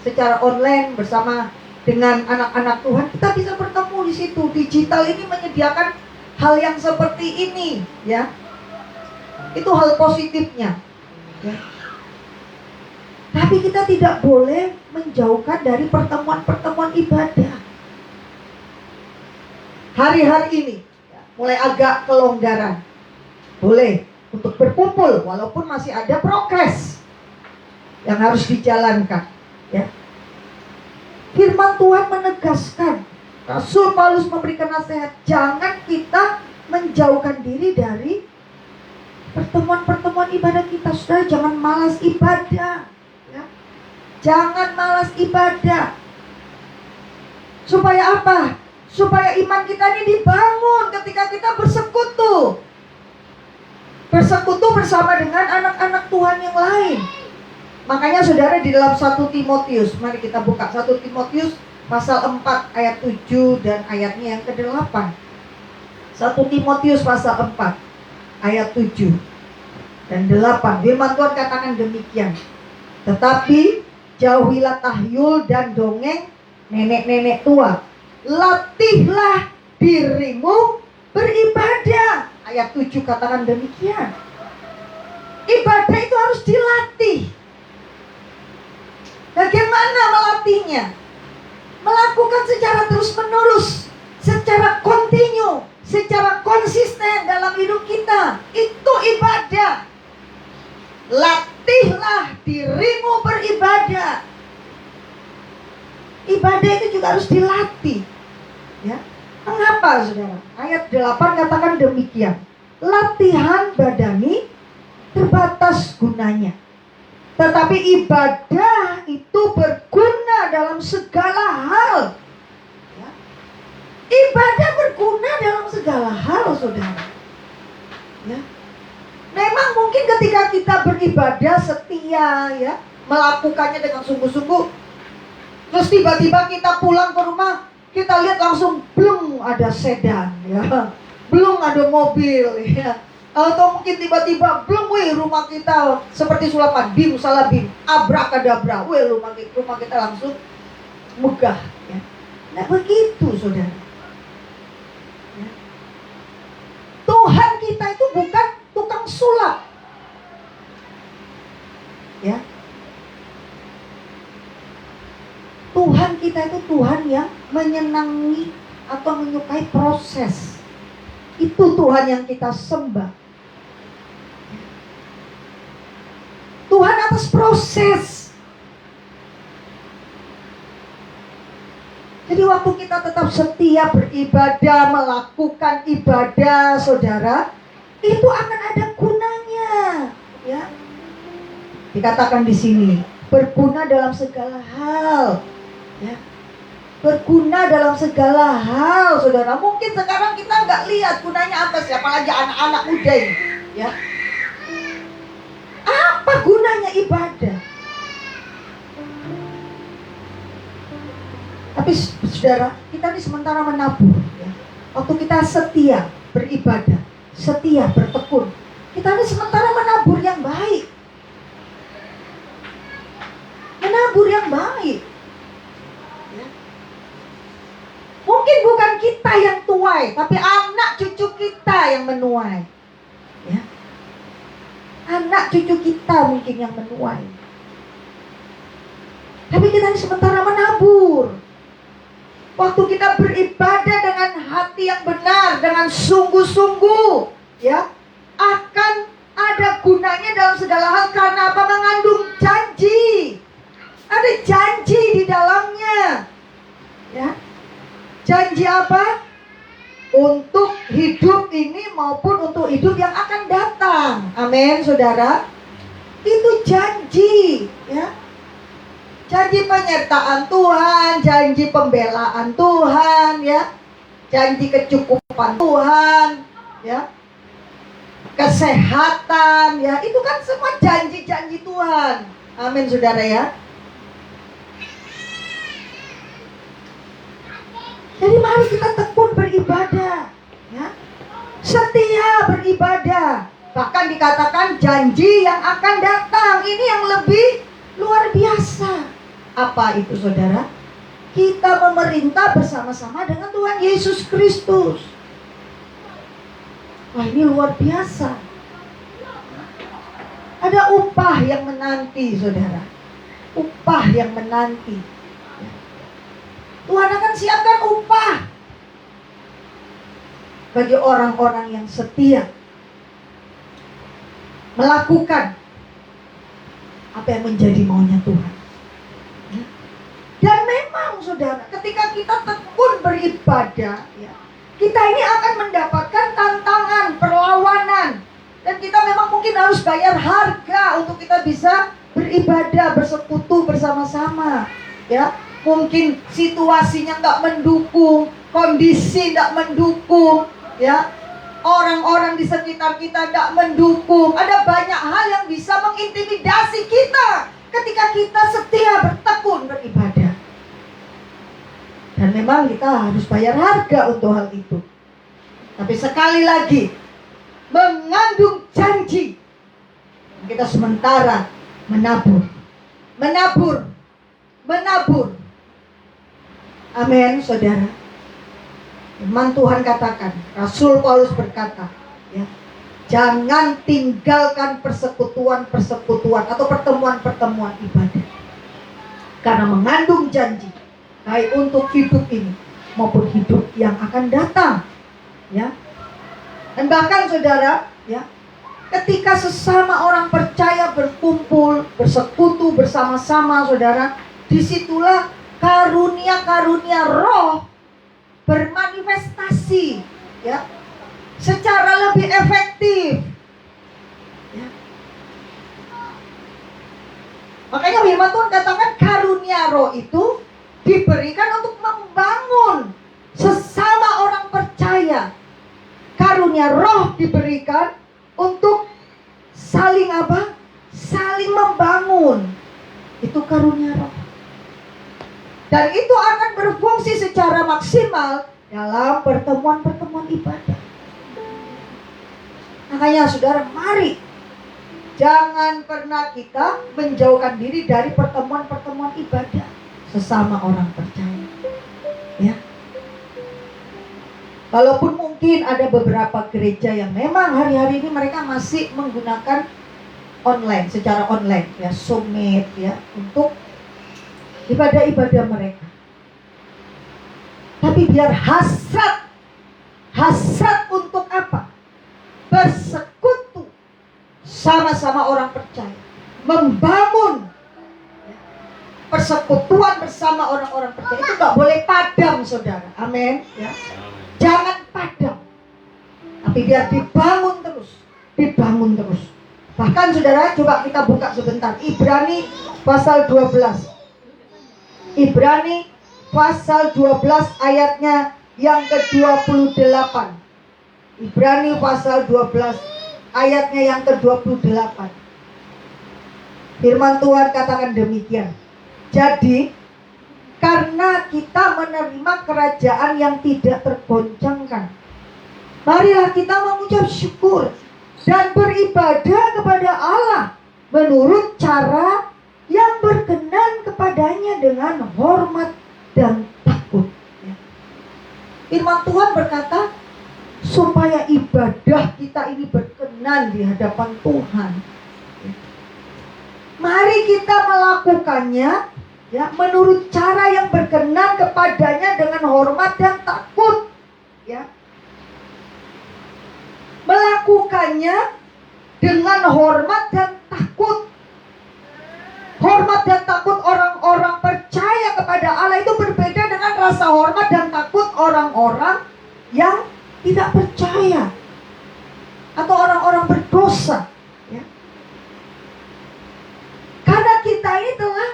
Secara online bersama dengan anak-anak Tuhan, kita bisa bertemu di situ. Digital ini menyediakan hal yang seperti ini, ya. Itu hal positifnya, ya. Tapi kita tidak boleh menjauhkan dari pertemuan-pertemuan ibadah. Hari-hari ini, ya, mulai agak kelonggaran, boleh untuk berkumpul, walaupun masih ada progres yang harus dijalankan, ya. Firman Tuhan menegaskan, Rasul Paulus memberikan nasihat, jangan kita menjauhkan diri dari pertemuan-pertemuan ibadah kita. Saudara, jangan malas ibadah, ya. Jangan malas ibadah. Supaya apa? Supaya iman kita ini dibangun ketika kita bersekutu bersama dengan anak-anak Tuhan yang lain. Makanya saudara, di dalam 1 Timotius, mari kita buka 1 Timotius pasal 4 ayat 7 dan ayatnya yang ke-8. 1 Timotius pasal 4 ayat 7 dan 8. Firman Tuhan katakan demikian. Tetapi jauhilah tahyul dan dongeng nenek-nenek tua. Latihlah dirimu beribadah. Ayat 7 katakan demikian. Ibadah itu harus dilatih. Bagaimana melatihnya? Melakukan secara terus-menerus, secara kontinu, secara konsisten dalam hidup kita. Itu ibadah. Latihlah dirimu beribadah. Ibadah itu juga harus dilatih. Ya. Mengapa, saudara? Ayat 8 katakan demikian. Latihan badani terbatas gunanya, tetapi ibadah itu berguna dalam segala hal. Ya. Ibadah berguna dalam segala hal, saudara. Ya. Memang mungkin ketika kita beribadah setia, ya, melakukannya dengan sungguh-sungguh, terus tiba-tiba kita pulang ke rumah, kita lihat langsung belum ada sedan, ya, belum ada mobil, ya, atau mungkin tiba-tiba belum, rumah kita seperti sulapan, bim salah bim, abrakadabra, rumah kita langsung megah, ya. Nah begitu, saudara. Ya. Tuhan kita itu bukan tukang sulap, ya. Tuhan kita itu Tuhan yang menyenangi atau menyukai proses. Itu Tuhan yang kita sembah. Tuhan atas proses. Jadi waktu kita tetap setia beribadah, melakukan ibadah, saudara, itu akan ada gunanya, ya. Dikatakan di sini, berguna dalam segala hal, ya. Berguna dalam segala hal, saudara. Mungkin sekarang kita nggak lihat gunanya apa sih, apalagi anak-anak muda ini, ya. Apa gunanya ibadah? Tapi saudara, kita ini sementara menabur, ya. Waktu kita setia beribadah, setia bertekun, kita ini sementara menabur yang baik. Menabur yang baik, ya. Mungkin bukan kita yang tuai, tapi anak cucu kita yang menuai, ya. Anak cucu kita mungkin yang menuai. Tapi kita ini sementara menabur. Waktu kita beribadah dengan hati yang benar, dengan sungguh-sungguh, ya, akan ada gunanya dalam segala hal. Karena apa? Mengandung janji. Ada janji di dalamnya, ya. Janji apa? Untuk hidup ini maupun untuk hidup yang akan datang. Amin, saudara. Itu janji, ya. Janji penyertaan Tuhan, janji pembelaan Tuhan, ya. Janji kecukupan Tuhan, ya. Kesehatan, ya. Itu kan semua janji-janji Tuhan. Amin, saudara, ya. Jadi mari kita tekun beribadah, ya. Setia beribadah. Bahkan dikatakan janji yang akan datang. Ini yang lebih luar biasa. Apa itu, saudara? Kita memerintah bersama-sama dengan Tuhan Yesus Kristus. Wah, ini luar biasa. Ada upah yang menanti, saudara. Upah yang menanti. Tuhan akan siapkan upah bagi orang-orang yang setia melakukan apa yang menjadi maunya Tuhan. Dan memang, saudara, ketika kita tekun beribadah, ya, kita ini akan mendapatkan tantangan, perlawanan, dan kita memang mungkin harus bayar harga untuk kita bisa beribadah, bersekutu bersama-sama, ya. Mungkin situasinya nggak mendukung, kondisi nggak mendukung, ya. Orang-orang di sekitar kita nggak mendukung. Ada banyak hal yang bisa mengintimidasi kita ketika kita setia bertekun beribadah. Dan memang kita harus bayar harga untuk hal itu. Tapi sekali lagi, mengandung janji. Kita sementara menabur. menabur. Amin, saudara. Firman Tuhan katakan, Rasul Paulus berkata, ya, jangan tinggalkan persekutuan atau pertemuan-pertemuan ibadah, karena mengandung janji baik untuk hidup ini maupun hidup yang akan datang. Ya. Dan bahkan saudara, ya, ketika sesama orang percaya berkumpul, bersekutu bersama-sama, saudara, disitulah karunia-karunia roh bermanifestasi, ya, secara lebih efektif. Ya. Makanya firman Tuhan katakan karunia roh itu diberikan untuk membangun sesama orang percaya. Karunia roh diberikan untuk saling apa? Saling membangun. Itu karunia roh. Dan itu akan berfungsi secara maksimal dalam pertemuan-pertemuan ibadah. Makanya saudara, mari jangan pernah kita menjauhkan diri dari pertemuan-pertemuan ibadah sesama orang percaya. Ya. Walaupun mungkin ada beberapa gereja yang memang hari-hari ini mereka masih menggunakan online, secara online, ya, summit, ya, untuk ibadah-ibadah mereka. Tapi biar hasrat untuk apa? Bersekutu sama-sama orang percaya, membangun persekutuan bersama orang-orang percaya, itu gak boleh padam, saudara. Amin, ya. Jangan padam, tapi biar dibangun terus. Bahkan saudara, coba kita buka sebentar Ibrani pasal 12. Ibrani pasal 12 ayatnya yang ke-28. Ibrani pasal 12 ayatnya yang ke-28. Firman Tuhan katakan demikian. Jadi, karena kita menerima kerajaan yang tidak tergoncangkan, marilah kita mengucap syukur dan beribadah kepada Allah menurut cara yang berkenan kepadanya dengan hormat dan takut. Firman Tuhan berkata, supaya ibadah kita ini berkenan di hadapan Tuhan, mari kita melakukannya, ya, menurut cara yang berkenan kepadanya dengan hormat dan takut. Ya. Melakukannya dengan hormat dan takut. Hormat dan takut orang-orang percaya kepada Allah itu berbeda dengan rasa hormat dan takut orang-orang yang tidak percaya atau orang-orang berdosa. Ya. Karena kita ini telah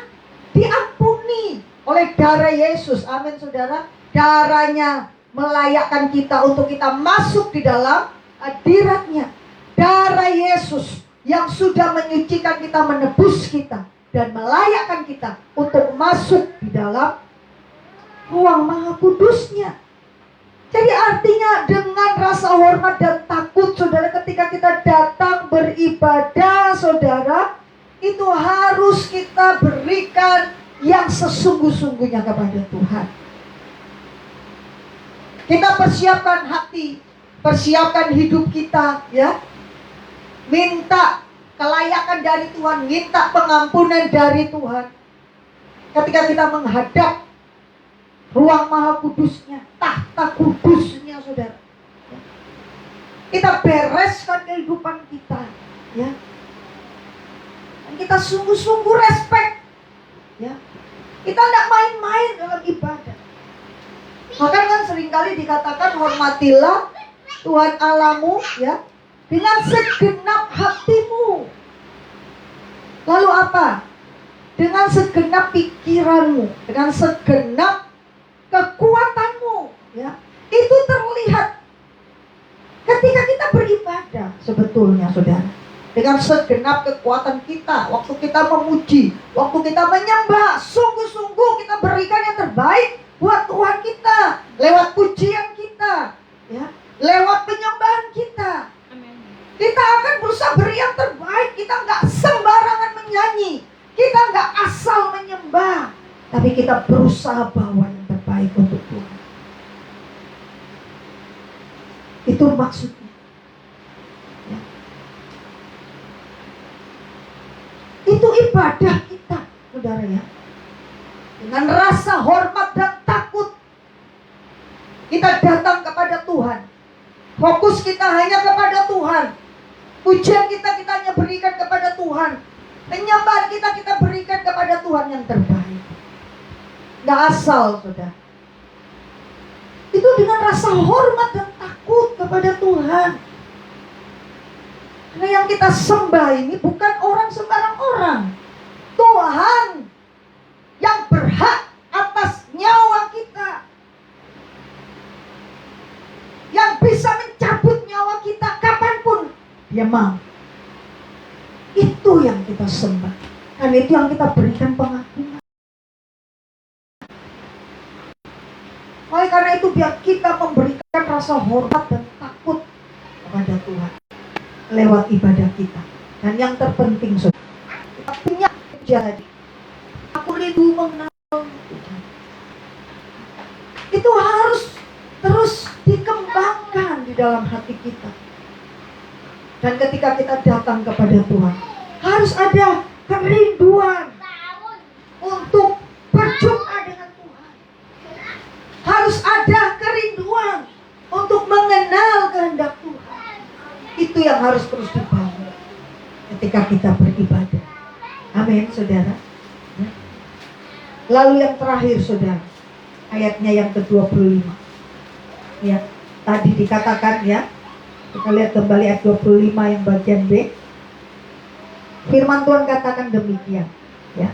diampuni oleh darah Yesus. Amin, saudara. Darahnya melayakkan kita untuk kita masuk di dalam hadiratnya. Darah Yesus yang sudah menyucikan kita, menebus kita, dan melayakkan kita untuk masuk di dalam ruang maha kudusnya. Jadi artinya dengan rasa hormat dan takut, saudara, ketika kita datang beribadah, saudara, itu harus kita berikan yang sesungguh-sungguhnya kepada Tuhan. Kita persiapkan hati, persiapkan hidup kita, ya. Minta kelayakan dari Tuhan, minta pengampunan dari Tuhan. Ketika kita menghadap ruang maha kudusnya, tahta kudusnya, saudara, kita bereskan kehidupan kita, ya. Dan kita sungguh-sungguh respect, ya. Kita tidak main-main dalam ibadah. Maka kan seringkali dikatakan hormatilah Tuhan Allahmu, ya, dengan segenap hatimu. Lalu apa? Dengan segenap pikiranmu, dengan segenap kekuatanmu, ya. Itu terlihat ketika kita beribadah sebetulnya, saudara. Dengan segenap kekuatan kita, waktu kita memuji, waktu kita menyembah, sungguh-sungguh kita berikan yang terbaik buat Tuhan kita, lewat pujian kita, ya, lewat penyembahan kita. Kita akan berusaha beri yang terbaik. Kita nggak sembarangan menyanyi, Kita nggak asal menyembah, tapi kita berusaha bawa yang terbaik untuk Tuhan. Itu maksudnya. Ya. Itu ibadah kita, saudara ya. Dengan rasa hormat dan takut, kita datang kepada Tuhan. Fokus kita hanya kepada Tuhan. Pujian kita hanya berikan kepada Tuhan. Penyembahan kita berikan kepada Tuhan yang terbaik. Gak asal, saudara. Itu dengan rasa hormat dan takut kepada Tuhan. Karena yang kita sembah ini bukan orang sembarang orang. Tuhan yang berhak atas nyawa kita, yang bisa mencabut nyawa kita kapanpun Dia mau. Itu yang kita sembah. Dan itu yang kita berikan pengakuan. Oleh karena itu biar kita memberikan rasa hormat dan takut kepada Tuhan lewat ibadah kita. Dan yang terpenting, saudara, kita punya jadi aku rindu mengenal Tuhan. Itu harus terus dikembangkan di dalam hati kita. Dan ketika kita datang kepada Tuhan, harus ada kerinduan untuk berjumpa dengan Tuhan. Harus ada kerinduan untuk mengenal kehendak Tuhan. Itu yang harus terus dibangun ketika kita beribadah. Amin, saudara. Lalu yang terakhir, saudara, ayatnya yang ke-25. Ya, tadi dikatakan ya. Kita lihat kembali ayat 25 yang bagian B. Firman Tuhan katakan demikian, ya.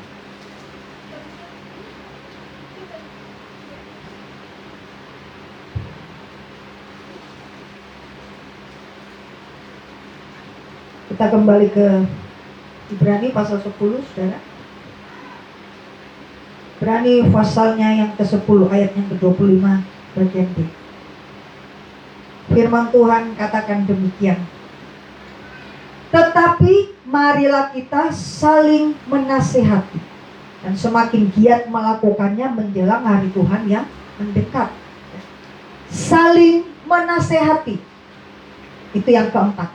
Kita kembali ke Ibrani pasal 10, saudara. Ibrani pasalnya yang ke-10 ayat yang ke-25 bagian B. Firman Tuhan katakan demikian. Tetapi marilah kita saling menasihati, dan semakin giat melakukannya menjelang hari Tuhan yang mendekat. Saling menasihati. Itu yang keempat.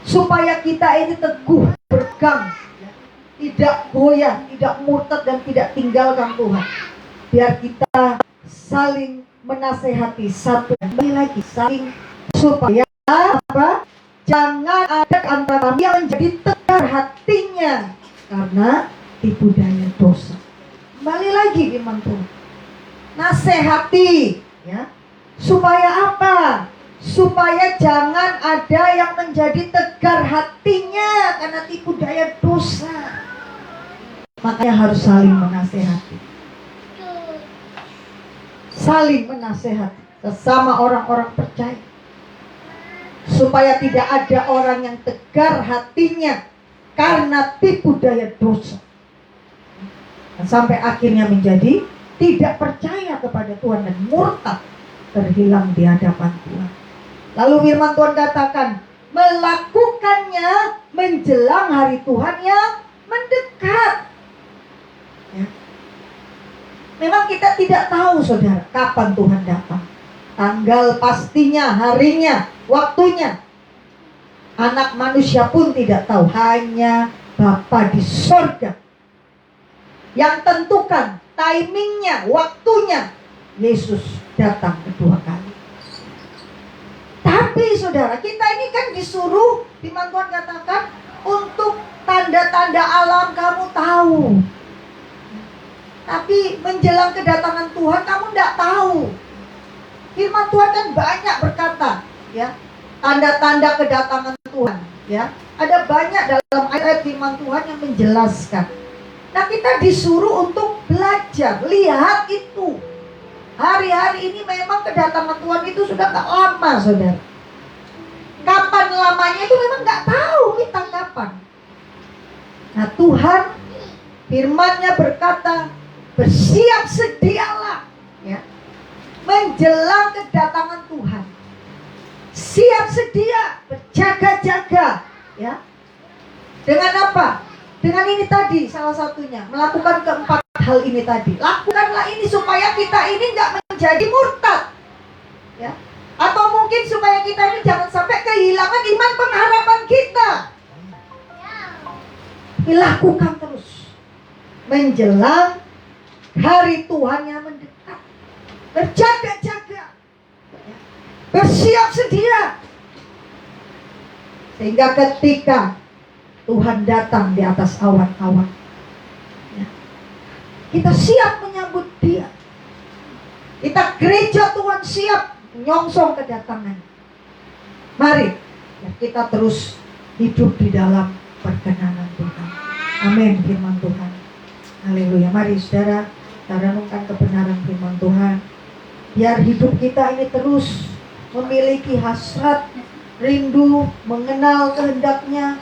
Supaya kita ini teguh, berpegang, tidak goyah, tidak murtad dan tidak tinggalkan Tuhan. Biar kita saling menasehati satu dan lagi, saling, supaya apa? Jangan ada antara kami yang menjadi tegar hatinya karena tipu daya dosa. Kembali lagi firman Tuhan. Nasehati, ya. Supaya apa? Supaya jangan ada yang menjadi tegar hatinya karena tipu daya dosa. Makanya harus saling menasehati. Saling menasehati sesama orang-orang percaya, supaya tidak ada orang yang tegar hatinya karena tipu daya dosa, dan sampai akhirnya menjadi tidak percaya kepada Tuhan dan murtad, terhilang di hadapan Tuhan. Lalu firman Tuhan katakan, melakukannya menjelang hari Tuhan yang mendekat. Ya. Memang kita tidak tahu, saudara, kapan Tuhan datang. Tanggal pastinya, harinya, waktunya. Anak manusia pun tidak tahu. Hanya Bapa di sorga yang tentukan timingnya, waktunya Yesus datang kedua kali. Tapi saudara, kita ini kan disuruh, firman Tuhan katakan, untuk tanda-tanda alam kamu tahu. Tapi menjelang kedatangan Tuhan kamu tidak tahu. Firman Tuhan kan banyak berkata, ya, tanda-tanda kedatangan Tuhan, ya. Ada banyak dalam ayat firman Tuhan yang menjelaskan. Nah, kita disuruh untuk belajar, lihat itu. Hari-hari ini memang kedatangan Tuhan itu sudah tak lama, saudara. Kapan lamanya itu memang nggak tahu kita kapan. Nah, Tuhan firman-Nya berkata, bersiap sedialah, ya, menjelang kedatangan Tuhan. Siap sedia, berjaga-jaga, ya. Dengan apa? Dengan ini tadi salah satunya, melakukan keempat hal ini tadi. Lakukanlah ini supaya kita ini nggak menjadi murtad, ya. Atau mungkin supaya kita ini jangan sampai kehilangan iman pengharapan kita. Dilakukan terus menjelang hari Tuhan yang mendekat. Berjaga-jaga, bersiap sedia, sehingga ketika Tuhan datang di atas awan-awan, ya, kita siap menyambut Dia. Kita gereja Tuhan siap menyongsong kedatangan. Mari ya, kita terus hidup di dalam perkenanan Tuhan. Amin. Firman Tuhan. Haleluya. Mari saudara, kita renungkan kebenaran firman Tuhan. Biar hidup kita ini terus memiliki hasrat, rindu mengenal kehendaknya,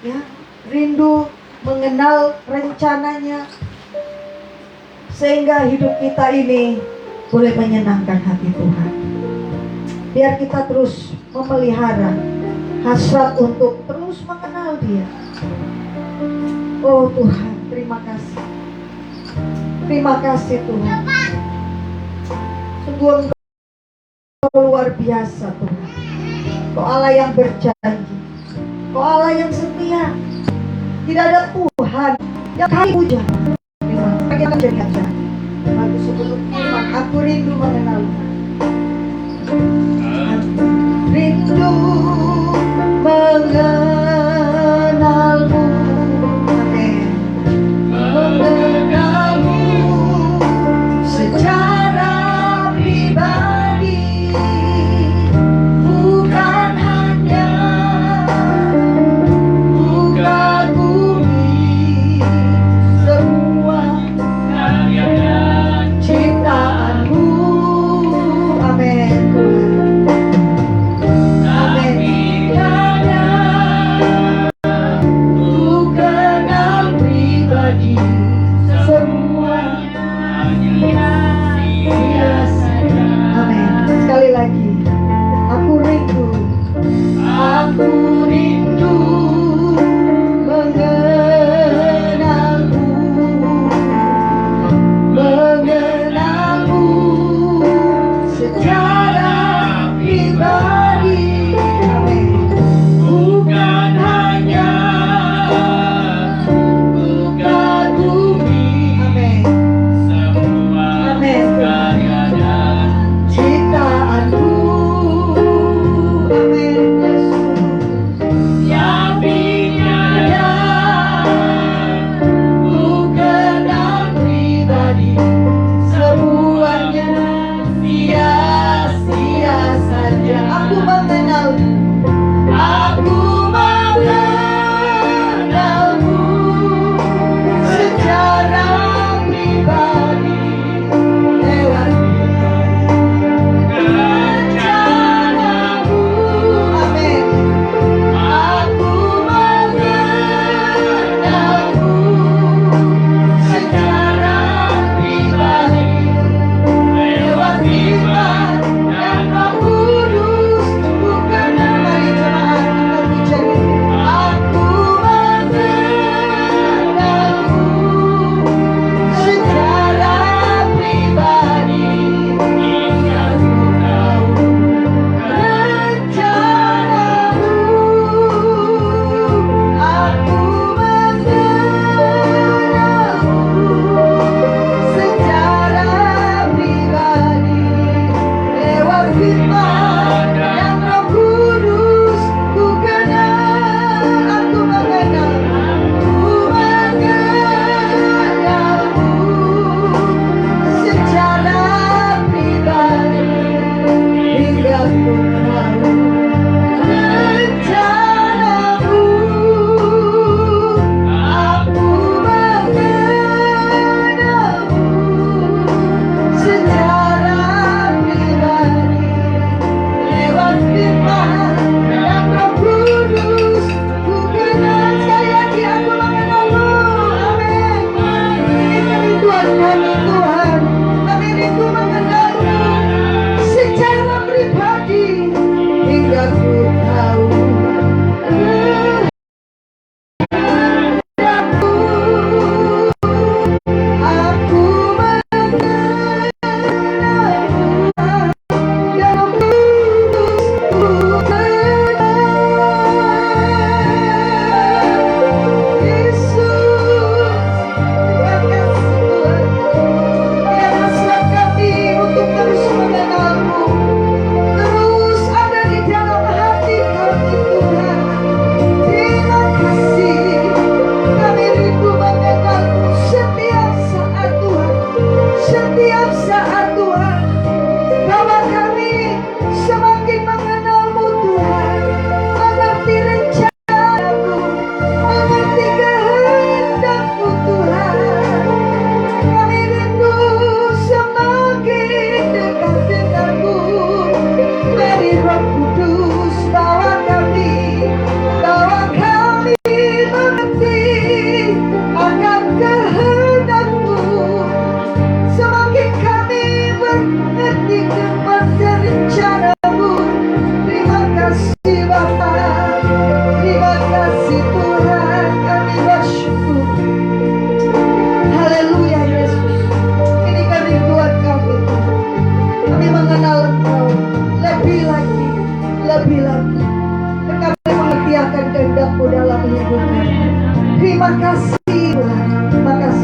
ya, rindu mengenal rencananya, sehingga hidup kita ini boleh menyenangkan hati Tuhan. Biar kita terus memelihara hasrat untuk terus mengenal Dia. Oh Tuhan, terima kasih. Terima kasih Tuhan. Sungguh Engkau luar biasa Tuhan. Kau Allah yang berjanji, Kau Allah yang setia. Tidak ada Tuhan yang kami puja. Kita jadi aja. Lalu sebelum firman, aku rindu mengenalmu. Rindu mengenalmu. Amin. Mengenalmu secara pribadi, bukan hanya buka bumi, semua karya dan ciptaanmu. Amin. Sekali lagi, aku rindu mengenalmu, mengenalmu secara pribadi. Amin. Bukan hanya bukan bumi. Amin. Amin. Ciptaanmu. Amin. Yesus yang bicara, bukan pribadi, semuanya sia-sia saja. Aku mengenalmu, aku mengenalmu secara pribadi lewat rencanamu. Amin. Aku mengenalmu secara pribadi lewat firman dan Roh Kudus. Bukan mari jemaat kita puja. Aku mengenalmu secara pribadi hingga ku tahu rencanamu. Aku mengenalmu secara pribadi lewat firman dan Roh Kudus. Ku kenal, aku mengenalmu secara pribadi hingga ku tahu rencanamu. Aku mengenalmu secara pribadi lewat firman dan Roh Kudus. Ku kenal, sekali lagi aku mengenalmu. Amin. Ini kerinduan kami Tuhan. Kami rindu mengenalmu secara pribadi hingga ku tahu rencanamu.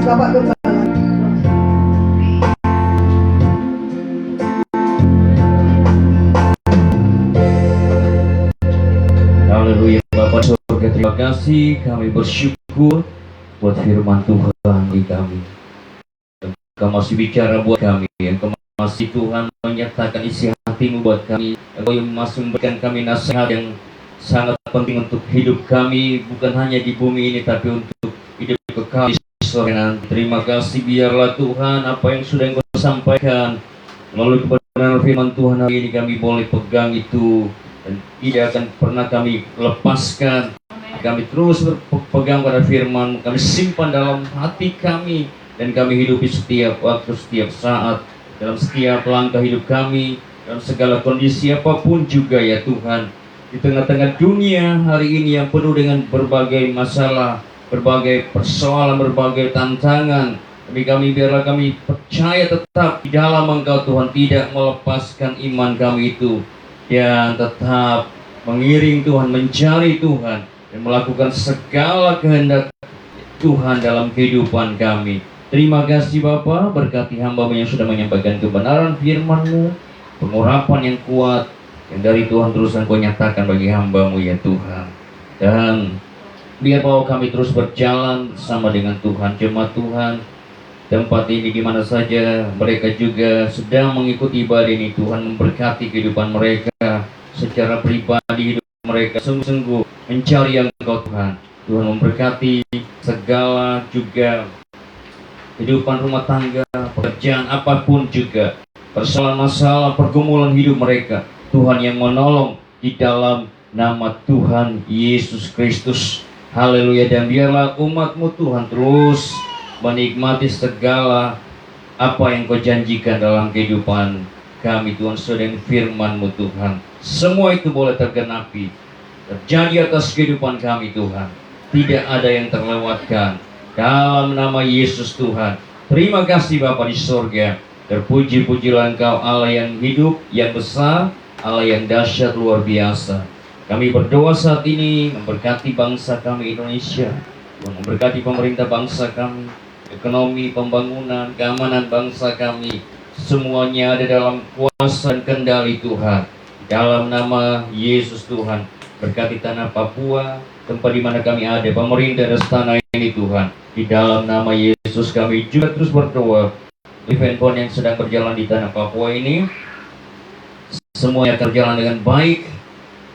Bapak Gembala. Haleluya. Bapak surga, terima kasih, kami bersyukur buat firman Tuhan di kami. Engkau masih bicara buat kami, Engkau masih Tuhan menyatakan isi hatimu buat kami. Engkau masih memberikan kami nasihat yang sangat penting untuk hidup kami, bukan hanya di bumi ini tapi untuk hidup kekal di sore nanti. Terima kasih, biarlah Tuhan apa yang sudah Engkau sampaikan melalui kebenaran firman Tuhan hari ini kami boleh pegang itu dan tidak akan pernah kami lepaskan. Kami terus berpegang pada firman, kami simpan dalam hati kami, dan kami hidupi setiap waktu, setiap saat, dalam setiap langkah hidup kami, dalam segala kondisi apapun juga ya Tuhan. Di tengah-tengah dunia hari ini yang penuh dengan berbagai masalah, berbagai persoalan, berbagai tantangan, tapi kami biarlah kami percaya tetap di dalam Engkau Tuhan, tidak melepaskan iman kami itu, yang tetap mengiring Tuhan, mencari Tuhan, dan melakukan segala kehendak Tuhan dalam kehidupan kami. Terima kasih Bapa, berkati hamba-Mu yang sudah menyampaikan kebenaran firman-Mu, pengurapan yang kuat yang dari Tuhan terus Engkau nyatakan bagi hamba-Mu ya Tuhan. Dan biar bahwa kami terus berjalan bersama dengan Tuhan, jemaat Tuhan, tempat ini di mana saja mereka juga sedang mengikuti ibadah ini. Tuhan memberkati kehidupan mereka secara pribadi, hidup mereka sungguh-sungguh mencari Engkau Tuhan. Tuhan memberkati segala juga kehidupan rumah tangga, pekerjaan apapun juga, persoalan masalah, pergumulan hidup mereka. Tuhan yang menolong di dalam nama Tuhan Yesus Kristus. Haleluya. Dan biarlah umat-Mu Tuhan terus menikmati segala apa yang Kau janjikan dalam kehidupan kami Tuhan, sesuai dengan firman-Mu Tuhan. Semua itu boleh tergenapi, terjadi atas kehidupan kami Tuhan. Tidak ada yang terlewatkan. Dalam nama Yesus Tuhan. Terima kasih Bapa di sorga. Terpuji-pujilah Engkau Allah yang hidup, yang besar, Allah yang dahsyat luar biasa. Kami berdoa saat ini memberkati bangsa kami Indonesia, memberkati pemerintah bangsa kami, ekonomi, pembangunan, keamanan bangsa kami, semuanya ada dalam kuasa dan kendali Tuhan. Dalam nama Yesus Tuhan, berkati tanah Papua, tempat di mana kami ada, pemerintah dan tanah ini Tuhan. Di dalam nama Yesus kami juga terus berdoa, event PON yang sedang berjalan di tanah Papua ini, semuanya akan berjalan dengan baik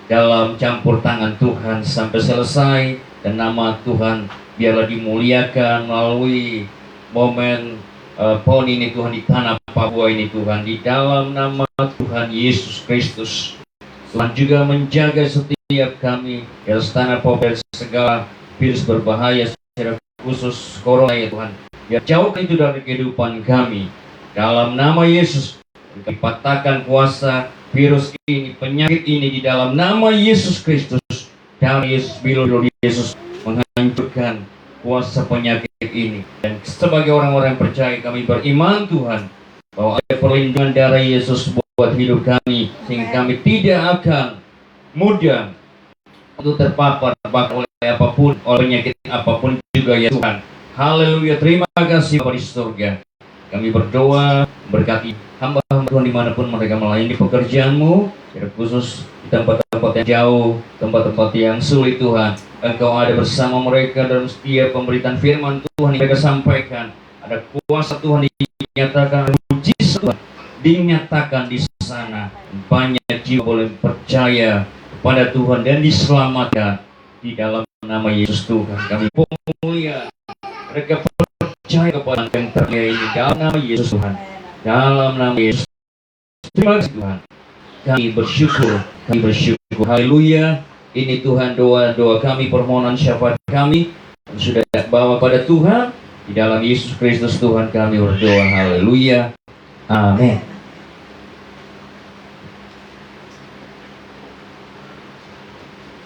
dalam campur tangan Tuhan sampai selesai, dan nama Tuhan biarlah dimuliakan melalui momen PON ini Tuhan di tanah Papua ini Tuhan. Di dalam nama Tuhan Yesus Kristus, Tuhan juga menjaga setiap kami di atas tanah Papua dari segala virus berbahaya, secara khusus corona ya Tuhan. Biar jauhkan itu dari kehidupan kami. Dalam nama Yesus, dipatahkan kuasa virus ini, penyakit ini di dalam nama Yesus Kristus. Dari Yesus, bila Yesus menghancurkan kuasa penyakit ini. Dan sebagai orang-orang yang percaya, kami beriman Tuhan bahwa ada perlindungan darah Yesus buat hidup kami, sehingga kami tidak akan mudah untuk terpapar oleh apapun, oleh penyakit apapun juga ya Tuhan. Haleluya. Terima kasih Bapa di surga. Kami berdoa berkati hamba-hamba Tuhan dimanapun mereka melayani pekerjaan-Mu, khusus di tempat-tempat yang jauh, tempat-tempat yang sulit Tuhan. Engkau ada bersama mereka dalam setiap pemberitaan firman Tuhan yang mereka sampaikan. Ada kuasa Tuhan dinyatakan, mujizat Tuhan dinyatakan di sana. Banyak jiwa boleh percaya kepada Tuhan dan diselamatkan di dalam nama Yesus Tuhan. Kami mulia, mereka percaya kepada yang terlihat ini dalam nama Yesus Tuhan. Dalam nama Yesus. Terima kasih Tuhan. Kami bersyukur. Haleluya. Ini Tuhan doa-doa kami, permohonan syafaat kami sudah bawa pada Tuhan. Di dalam Yesus Kristus Tuhan kami berdoa. Haleluya. Amin.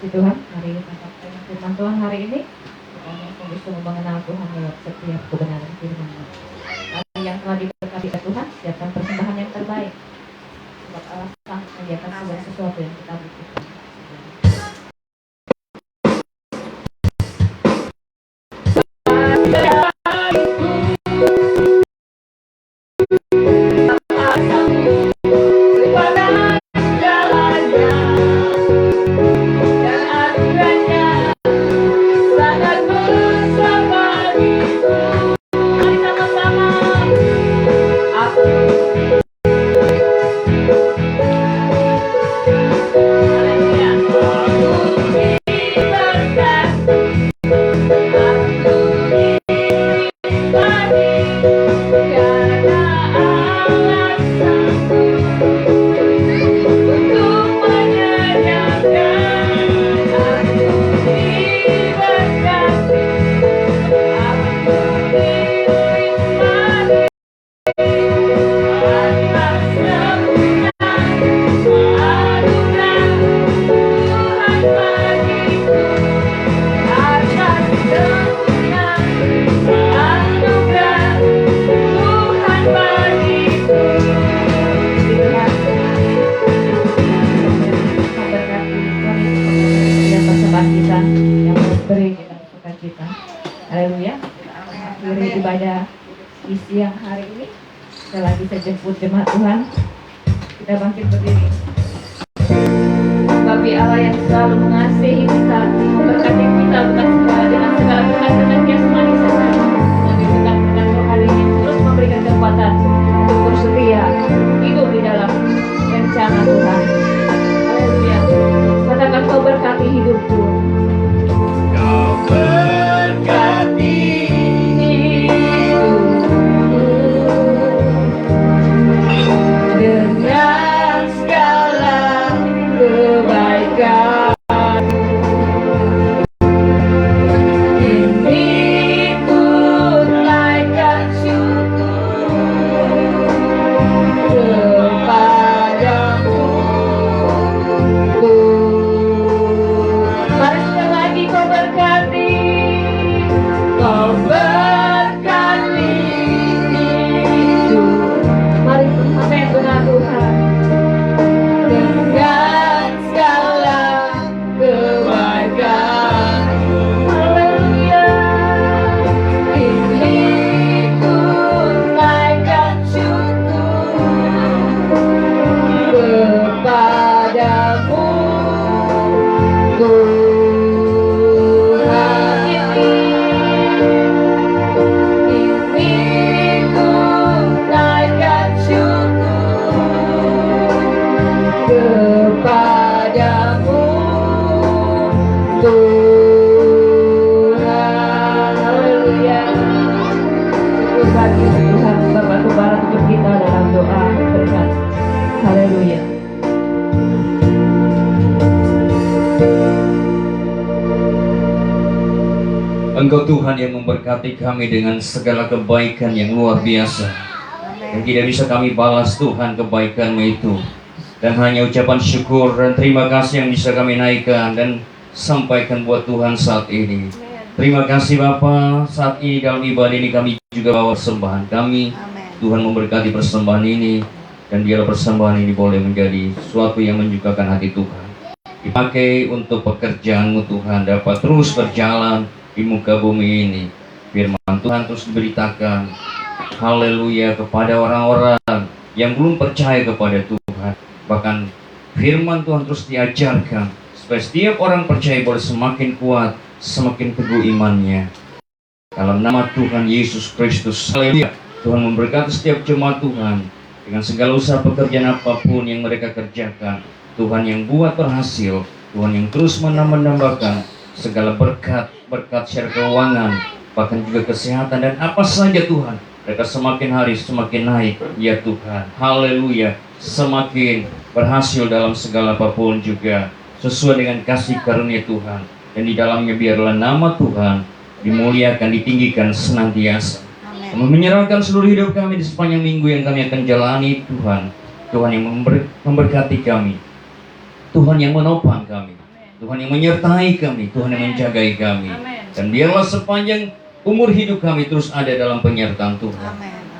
Tuhan, mari kita sampaikan firman Tuhan hari ini. Kita bisa mengenal Tuhan lewat setiap kebenaran firman-Nya. Kami yang telah diberkati Tuhan, siapkan persembahan yang terbaik. Sebab Allah telah menyediakan segala sesuatu yang kita butuhkan. Karena alasanku untuk menyenangkan aku diberkati, aku dinikmati atas kemuliaan anugerah Tuhan bagiku, atas kemuliaan anugerah Tuhan bagiku. Tuhan memberkati kami dan persembahan kita yang memberi dengan sukacita. Haleluya. Akhiri ibadah di siang hari ini. Setelah bisa jemput jemaat Tuhan, kita bangkit berdiri. Tapi Allah yang selalu mengasihi kita, memberkati kita bukan segala dengan segala berkat dan jasmani saja, dan berkat rohani ini terus memberikan kekuatan untuk terus setia hidup di dalam rencana Tuhan. Haleluya. Katakan kau berkati hidupku. Kau berkati dengan segala kebaikan. Ini ku naikkan syukur kepadamu. Mari sekali lagi kau berkati, kau berkati itu. Mari amin benar Tuhan. Dengan segala kebaikan. Haleluya. Ini ku naikkan syukur kepadamu, Tuhan. Ini ku naikkan syukur kepadamu, Tuhan. Haleluya. Syukur bagi Tuhan berbatu bara untuk kita dalam doa berkat. Haleluya. Engkau Tuhan yang memberkati kami dengan segala kebaikan yang luar biasa, yang tidak bisa kami balas Tuhan kebaikan-Mu itu. Dan hanya ucapan syukur dan terima kasih yang bisa kami naikkan dan sampaikan buat Tuhan saat ini. Terima kasih Bapa, saat ini dalam ibadah ini kami juga bawa persembahan kami. Tuhan memberkati persembahan ini, dan biarlah persembahan ini boleh menjadi sesuatu yang menyukakan hati Tuhan. Dipakai untuk pekerjaan-Mu Tuhan, dapat terus berjalan di muka bumi ini. Firman Tuhan terus diberitakan, haleluya, kepada orang-orang yang belum percaya kepada Tuhan. Bahkan firman Tuhan terus diajarkan supaya setiap orang percaya boleh semakin kuat, semakin teguh imannya. Dalam nama Tuhan Yesus Kristus, haleluya. Tuhan memberkati setiap jemaat Tuhan dengan segala usaha pekerjaan apapun yang mereka kerjakan. Tuhan yang buat berhasil, Tuhan yang terus menambahkan segala berkat secara keuangan, bahkan juga kesehatan dan apa saja Tuhan. Mereka semakin hari semakin naik, ya Tuhan. Haleluya. Semakin berhasil dalam segala apapun juga sesuai dengan kasih karunia Tuhan. Dan di dalamnya biarlah nama Tuhan dimuliakan, ditinggikan senantiasa. Kami menyerahkan seluruh hidup kami di sepanjang minggu yang kami akan jalani, Tuhan. Tuhan yang memberkati kami, Tuhan yang menopang kami, Tuhan yang menyertai kami, Tuhan yang menjagai kami. Dan biarlah sepanjang umur hidup kami terus ada dalam penyertaan Tuhan.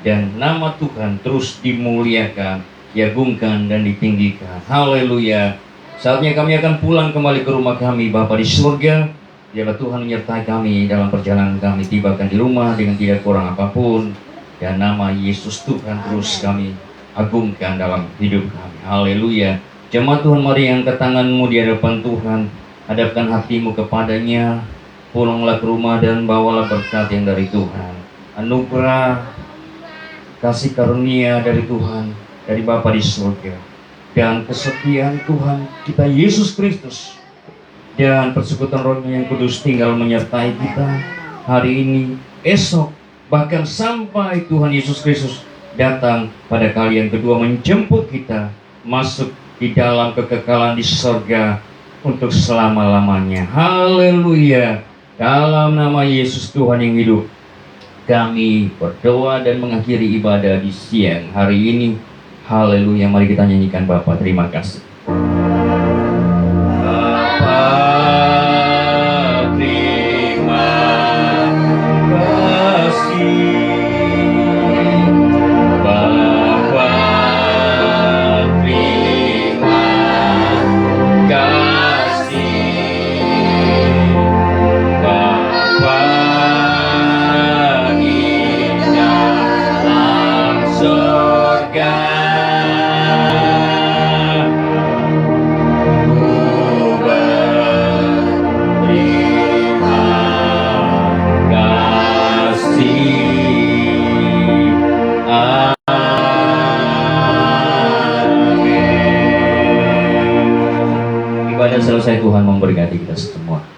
Dan nama Tuhan terus dimuliakan, diagungkan dan ditinggikan. Haleluya. Saatnya kami akan pulang kembali ke rumah kami, Bapa di surga. Biarlah Tuhan menyertai kami dalam perjalanan kami, tibakan di rumah dengan tidak kurang apapun. Dan nama Yesus Tuhan terus kami agungkan dalam hidup kami. Haleluya. Jemaat Tuhan, mari angkat tanganmu di hadapan Tuhan. Hadapkan hatimu kepadanya. Pulanglah ke rumah dan bawalah berkat yang dari Tuhan. Anugerah, kasih karunia dari Tuhan, dari Bapa di surga. Dan kesetiaan Tuhan kita Yesus Kristus. Dan persekutuan Roh-Nya yang kudus tinggal menyertai kita hari ini, esok, bahkan sampai Tuhan Yesus Kristus datang pada kali yang kedua menjemput kita masuk di dalam kekekalan di sorga untuk selama-lamanya. Haleluya. Dalam nama Yesus Tuhan yang hidup, kami berdoa dan mengakhiri ibadah di siang hari ini. Haleluya. Mari kita nyanyikan Bapa, terima kasih. Bapa, terima kasih. Bapa, terima kasih. Bapa di dalam surga, ku berterima kasih. Amin. Ibadah selesai, Tuhan memberkati kita semua.